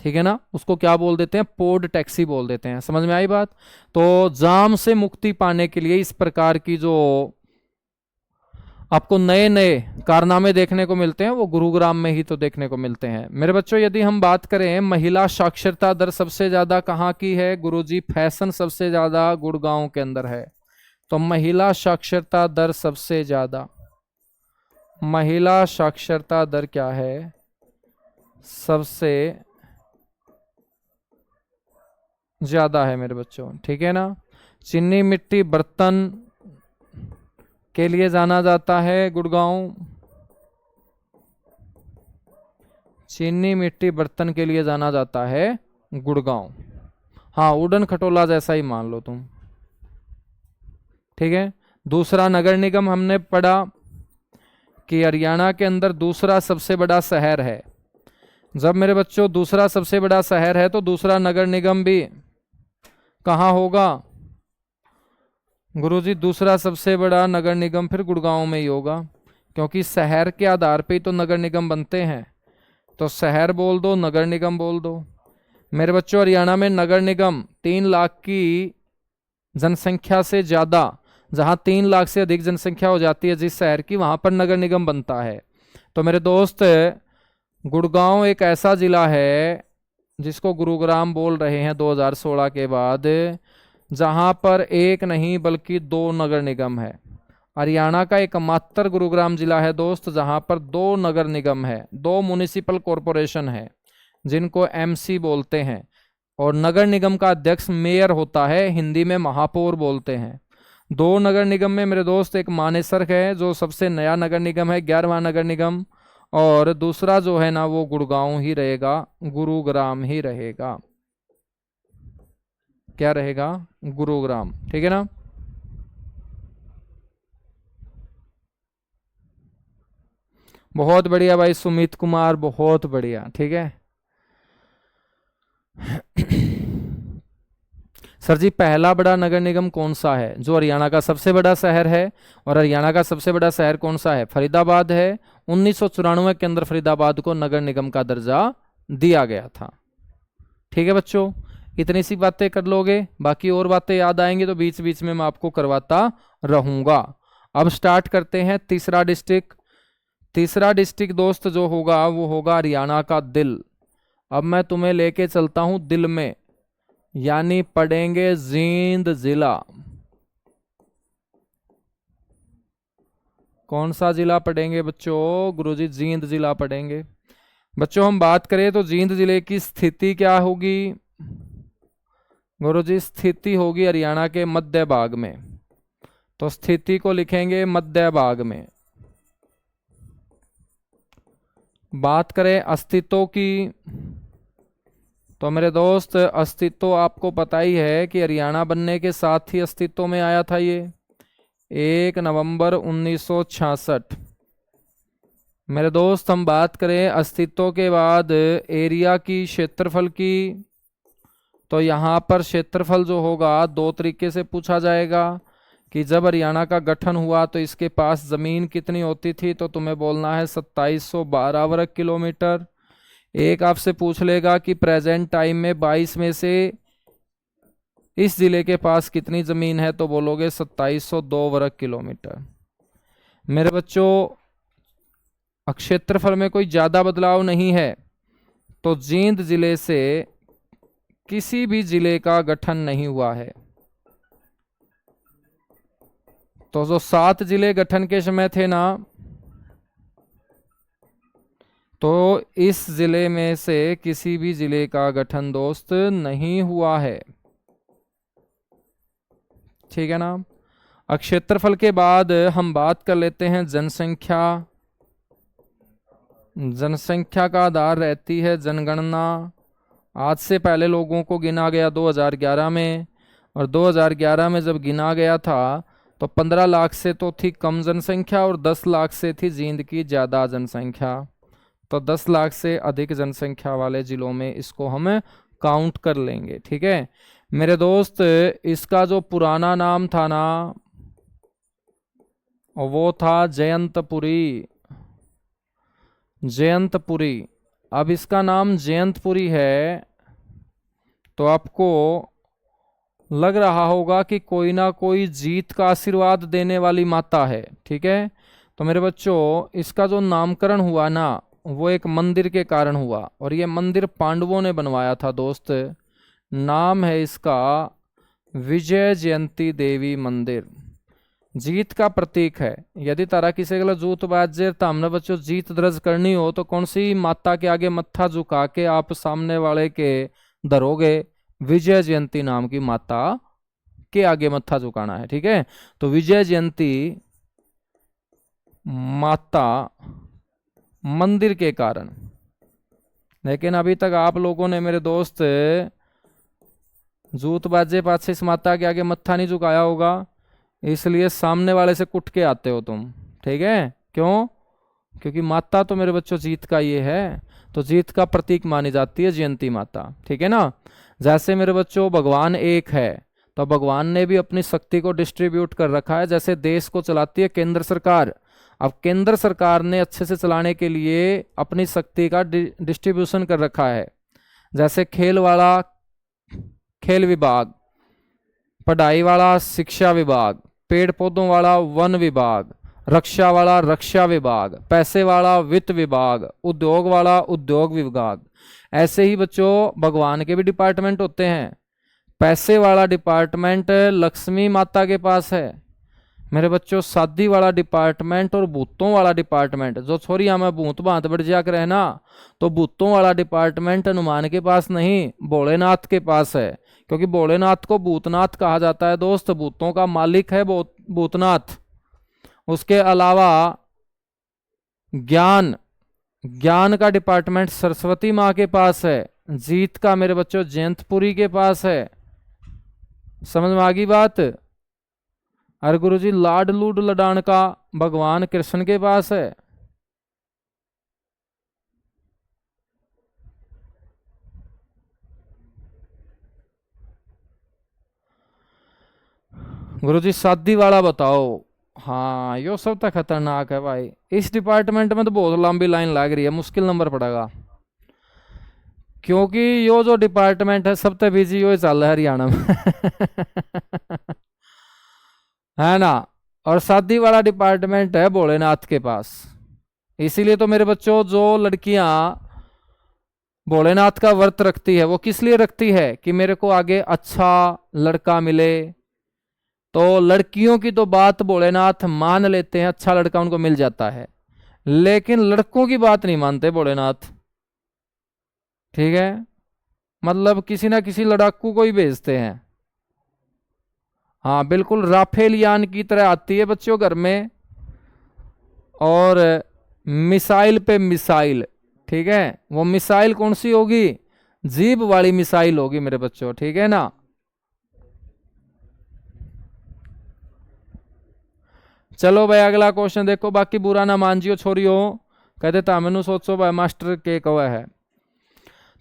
ठीक है ना। उसको क्या बोल देते हैं? पॉड टैक्सी बोल देते हैं। समझ में आई बात? तो जाम से मुक्ति पाने के लिए इस प्रकार की जो आपको नए नए कारनामे देखने को मिलते हैं वो गुरुग्राम में ही तो देखने को मिलते हैं। मेरे बच्चों यदि हम बात करें महिला साक्षरता दर सबसे ज्यादा कहाँ की है? गुरुजी फैशन सबसे ज्यादा गुड़गांव के अंदर है। तो महिला साक्षरता दर सबसे ज्यादा, महिला साक्षरता दर क्या है? सबसे ज्यादा है मेरे बच्चों, ठीक है ना। चीनी मिट्टी बर्तन के लिए जाना जाता है गुड़गांव, चीनी मिट्टी बर्तन के लिए जाना जाता है गुड़गांव। हाँ वुडन खटोला जैसा ही मान लो तुम, ठीक है। दूसरा नगर निगम हमने पढ़ा कि हरियाणा के अंदर दूसरा सबसे बड़ा शहर है। जब मेरे बच्चों दूसरा सबसे बड़ा शहर है तो दूसरा नगर निगम भी कहाँ होगा? गुरुजी दूसरा सबसे बड़ा नगर निगम फिर गुड़गांव में ही होगा, क्योंकि शहर के आधार पे ही तो नगर निगम बनते हैं। तो शहर बोल दो, नगर निगम बोल दो। मेरे बच्चों हरियाणा में नगर निगम 3 लाख की जनसंख्या से ज्यादा, जहां 3 लाख से अधिक जनसंख्या हो जाती है जिस शहर की, वहां पर नगर निगम बनता है। तो मेरे दोस्त गुड़गांव एक ऐसा जिला है जिसको गुरुग्राम बोल रहे हैं 2016 के बाद, जहां पर एक नहीं बल्कि 2 नगर निगम है। हरियाणा का एकमात्र गुरुग्राम जिला है दोस्त जहां पर 2 नगर निगम है, 2 म्युनिसिपल कॉरपोरेशन है जिनको एमसी बोलते हैं, और नगर निगम का अध्यक्ष मेयर होता है, हिंदी में महापौर बोलते हैं। 2 नगर निगम में मेरे दोस्त एक मानेसर है जो सबसे नया नगर निगम है, 11वां नगर निगम, और दूसरा जो है ना वो गुड़गांव ही रहेगा, गुरुग्राम ही रहेगा। क्या रहेगा? गुरुग्राम। ठीक है ना। बहुत बढ़िया भाई सुमित कुमार, बहुत बढ़िया। ठीक है सर जी, पहला बड़ा नगर निगम कौन सा है? जो हरियाणा का सबसे बड़ा शहर है, और हरियाणा का सबसे बड़ा शहर कौन सा है? फरीदाबाद है। 1994 के अंदर फरीदाबाद को नगर निगम का दर्जा दिया गया था। ठीक है बच्चों, इतनी सी बातें कर लोगे, बाकी और बातें याद आएंगी तो बीच बीच में मैं आपको करवाता रहूंगा। अब स्टार्ट करते हैं तीसरा डिस्ट्रिक्ट। तीसरा डिस्ट्रिक्ट दोस्त जो होगा वो होगा हरियाणा का दिल। अब मैं तुम्हें लेके चलता हूं दिल में, यानी पढ़ेंगे जींद जिला। कौन सा जिला पढ़ेंगे बच्चों? गुरुजी जींद जिला पढ़ेंगे। बच्चों हम बात करें तो जींद जिले की स्थिति क्या होगी? गुरुजी स्थिति होगी हरियाणा के मध्य भाग में, तो स्थिति को लिखेंगे मध्य भाग में। बात करें अस्तित्व की, तो मेरे दोस्त अस्तित्व आपको पता ही है कि हरियाणा बनने के साथ ही अस्तित्व में आया था। ये 1 नवंबर 1966। मेरे दोस्त हम बात करें अस्तित्व के बाद एरिया की, क्षेत्रफल की, तो यहाँ पर क्षेत्रफल जो होगा 2 तरीके से पूछा जाएगा कि जब हरियाणा का गठन हुआ तो इसके पास जमीन कितनी होती थी, तो तुम्हें बोलना है 2712 वर्ग किलोमीटर। एक आपसे पूछ लेगा कि प्रेजेंट टाइम में 22 में से इस जिले के पास कितनी जमीन है, तो बोलोगे 2702 वर्ग किलोमीटर। मेरे बच्चों क्षेत्रफल में कोई ज्यादा बदलाव नहीं है, तो जींद जिले से किसी भी जिले का गठन नहीं हुआ है। तो जो 7 जिले गठन के समय थे ना, तो इस जिले में से किसी भी जिले का गठन दोस्त नहीं हुआ है। ठीक है ना। क्षेत्रफल के बाद हम बात कर लेते हैं जनसंख्या। जनसंख्या का आधार रहती है जनगणना। आज से पहले लोगों को गिना गया 2011 में, और 2011 में जब गिना गया था तो 15 लाख से तो थी कम जनसंख्या और 10 लाख से थी जींद की ज़्यादा जनसंख्या। तो 10 लाख से अधिक जनसंख्या वाले जिलों में इसको हम काउंट कर लेंगे। ठीक है मेरे दोस्त, इसका जो पुराना नाम था ना वो था जयंतपुरी। जयंतपुरी। अब इसका नाम जयंतपुरी है तो आपको लग रहा होगा कि कोई ना कोई जीत का आशीर्वाद देने वाली माता है। ठीक है, तो मेरे बच्चों इसका जो नामकरण हुआ ना वो एक मंदिर के कारण हुआ, और ये मंदिर पांडवों ने बनवाया था दोस्त। नाम है इसका विजय जयंती देवी मंदिर। जीत का प्रतीक है। यदि तारा किसी गला जूत बाजे तो हमने बच्चों जीत दर्ज करनी हो तो कौन सी माता के आगे मत्था झुका के आप सामने वाले के धरोगे? विजय जयंती नाम की माता के आगे मत्था झुकाना है। ठीक है, तो विजय जयंती माता मंदिर के कारण। लेकिन अभी तक आप लोगों ने मेरे दोस्त जूत बाजे पाछे इस माता के आगे मत्था नहीं झुकाया होगा, इसलिए सामने वाले से कुट के आते हो तुम। ठीक है, क्यों? क्योंकि माता तो मेरे बच्चों जीत का ये है, तो जीत का प्रतीक मानी जाती है जयंती माता। ठीक है ना। जैसे मेरे बच्चों भगवान एक है, तो भगवान ने भी अपनी शक्ति को डिस्ट्रीब्यूट कर रखा है। जैसे देश को चलाती है केंद्र सरकार, अब केंद्र सरकार ने अच्छे से चलाने के लिए अपनी शक्ति का डिस्ट्रीब्यूशन कर रखा है। जैसे खेल वाला खेल विभाग, पढ़ाई वाला शिक्षा विभाग, पेड़ पौधों वाला वन विभाग, रक्षा वाला रक्षा विभाग, पैसे वाला वित्त विभाग, उद्योग वाला उद्योग विभाग। ऐसे ही बच्चों भगवान के भी डिपार्टमेंट होते हैं। पैसे वाला डिपार्टमेंट लक्ष्मी माता के पास है, मेरे बच्चों शादी वाला डिपार्टमेंट और भूतों वाला डिपार्टमेंट, जो छोरी हमें भूत भांत बढ़ जा कर है ना, तो भूतों वाला डिपार्टमेंट हनुमान के पास नहीं, भोलेनाथ के पास है। क्योंकि भोलेनाथ को भूतनाथ कहा जाता है दोस्त, भूतों का मालिक है भूतनाथ। उसके अलावा ज्ञान, ज्ञान का डिपार्टमेंट सरस्वती माँ के पास है। जीत का मेरे बच्चों जयंतपुरी के पास है। समझ में आ गई बात? अरे गुरुजी लाड लूड लडान का भगवान कृष्ण के पास है। गुरुजी शादी वाला बताओ। हाँ यो सब तो खतरनाक है भाई, इस डिपार्टमेंट में तो बहुत लंबी लाइन लग रही है, मुश्किल नंबर पड़ेगा। क्योंकि यो जो डिपार्टमेंट है सबसे बिजी यो चल रहा है हरियाणा में है ना। और शादी वाला डिपार्टमेंट है भोलेनाथ के पास। इसीलिए तो मेरे बच्चों जो लड़कियां भोलेनाथ का व्रत रखती है वो किस लिए रखती है कि मेरे को आगे अच्छा लड़का मिले। तो लड़कियों की तो बात भोलेनाथ मान लेते हैं, अच्छा लड़का उनको मिल जाता है, लेकिन लड़कों की बात नहीं मानते भोलेनाथ। ठीक है, मतलब किसी ना किसी लड़ाकू को ही भेजते हैं। हाँ बिल्कुल, राफेल यान की तरह आती है बच्चों घर में, और मिसाइल पे मिसाइल। ठीक है, वो मिसाइल कौन सी होगी? जीभ वाली मिसाइल होगी मेरे बच्चों, ठीक है ना। चलो भाई अगला क्वेश्चन देखो, बाकी बुरा ना मान जियो छोरियो, कहते था मैनू सोचो भाई मास्टर के कवा है।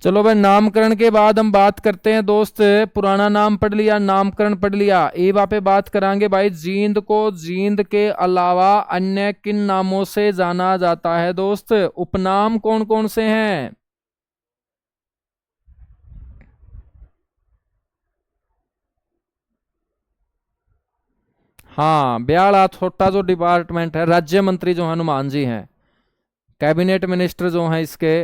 चलो भाई नामकरण के बाद हम बात करते हैं दोस्त, पुराना नाम पढ़ लिया, नामकरण पढ़ लिया, ये पे बात करांगे भाई जींद को जींद के अलावा अन्य किन नामों से जाना जाता है दोस्त, उपनाम कौन कौन से हैं। हाँ ब्याला छोटा जो डिपार्टमेंट है, राज्य मंत्री जो हनुमान जी हैं, कैबिनेट मिनिस्टर जो हैं इसके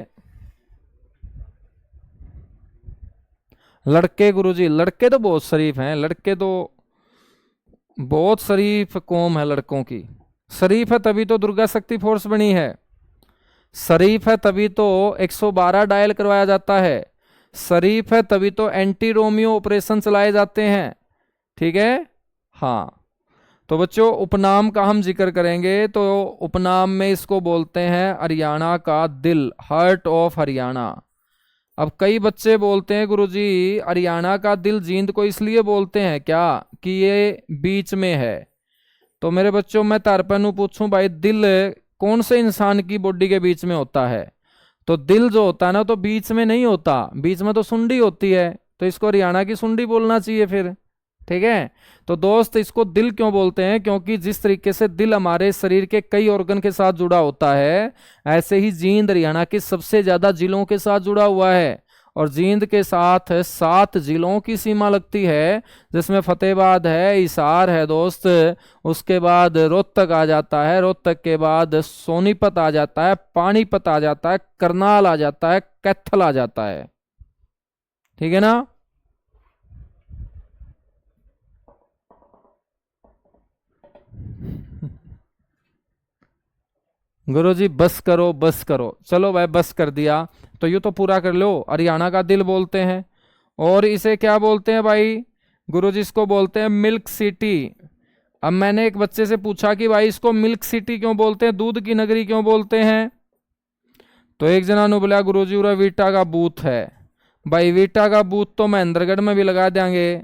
लड़के। गुरुजी लड़के तो बहुत शरीफ हैं, लड़के तो बहुत शरीफ कौम है लड़कों की। शरीफ है तभी तो दुर्गा शक्ति फोर्स बनी है, शरीफ है तभी तो 112 डायल करवाया जाता है, शरीफ है तभी तो एंटी रोमियो ऑपरेशन चलाए जाते हैं। ठीक है। हाँ तो बच्चों उपनाम का हम जिक्र करेंगे, तो उपनाम में इसको बोलते हैं हरियाणा का दिल, हार्ट ऑफ हरियाणा। अब कई बच्चे बोलते हैं गुरुजी हरियाणा का दिल जींद को इसलिए बोलते हैं क्या कि ये बीच में है। तो मेरे बच्चों मैं तारपनु पूछूं भाई दिल कौन से इंसान की बॉडी के बीच में होता है। तो दिल जो होता है ना तो बीच में नहीं होता, बीच में तो सुंडी होती है, तो इसको हरियाणा की सुंडी बोलना चाहिए फिर। ठीक है, तो दोस्त इसको दिल क्यों बोलते हैं, क्योंकि जिस तरीके से दिल हमारे शरीर के कई ऑर्गन के साथ जुड़ा होता है, ऐसे ही जींद हरियाणा के सबसे ज्यादा जिलों के साथ जुड़ा हुआ है। और जींद के साथ 7 जिलों की सीमा लगती है, जिसमें फतेहाबाद है, हिसार है दोस्त, उसके बाद रोहतक आ जाता है, रोहतक के बाद सोनीपत आ जाता है, पानीपत आ जाता है, करनाल आ जाता है, कैथल आ जाता है। ठीक है ना। गुरु जी बस करो बस करो, चलो भाई बस कर दिया। तो ये तो पूरा कर लो, हरियाणा का दिल बोलते हैं। और इसे क्या बोलते हैं भाई? गुरु जी इसको बोलते हैं मिल्क सिटी। अब मैंने एक बच्चे से पूछा कि भाई इसको मिल्क सिटी क्यों बोलते हैं, दूध की नगरी क्यों बोलते हैं। तो एक जना ने बोला गुरु जी उरा वीटा का बूथ है। भाई वीटा का बूथ तो महेंद्रगढ़ में भी लगा देंगे,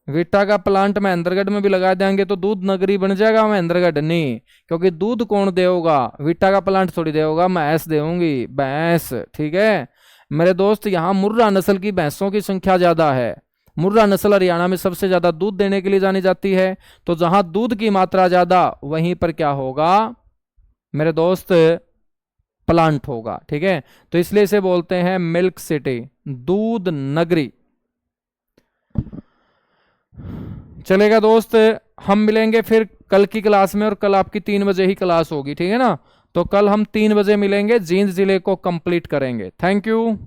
वीटा का प्लांट महेंद्रगढ़ में भी लगा देंगे तो दूध नगरी बन जाएगा महेंद्रगढ़ नहीं, क्योंकि दूध कौन देगा, वीटा का प्लांट थोड़ी देगा, भैंस देगी भैंस। ठीक है मेरे दोस्त, यहाँ मुर्रा नस्ल की भैंसों की संख्या ज्यादा है। मुर्रा नस्ल हरियाणा में सबसे ज्यादा दूध देने के लिए जानी जाती है। तो जहां दूध की मात्रा ज्यादा वहीं पर क्या होगा मेरे दोस्त, प्लांट होगा। ठीक है, तो इसलिए इसे बोलते हैं मिल्क सिटी, दूध नगरी। चलेगा दोस्त, हम मिलेंगे फिर कल की क्लास में, और कल आपकी 3 बजे ही क्लास होगी। ठीक है ना, तो कल हम 3 बजे मिलेंगे, जींद जिले को कंप्लीट करेंगे। Thank you.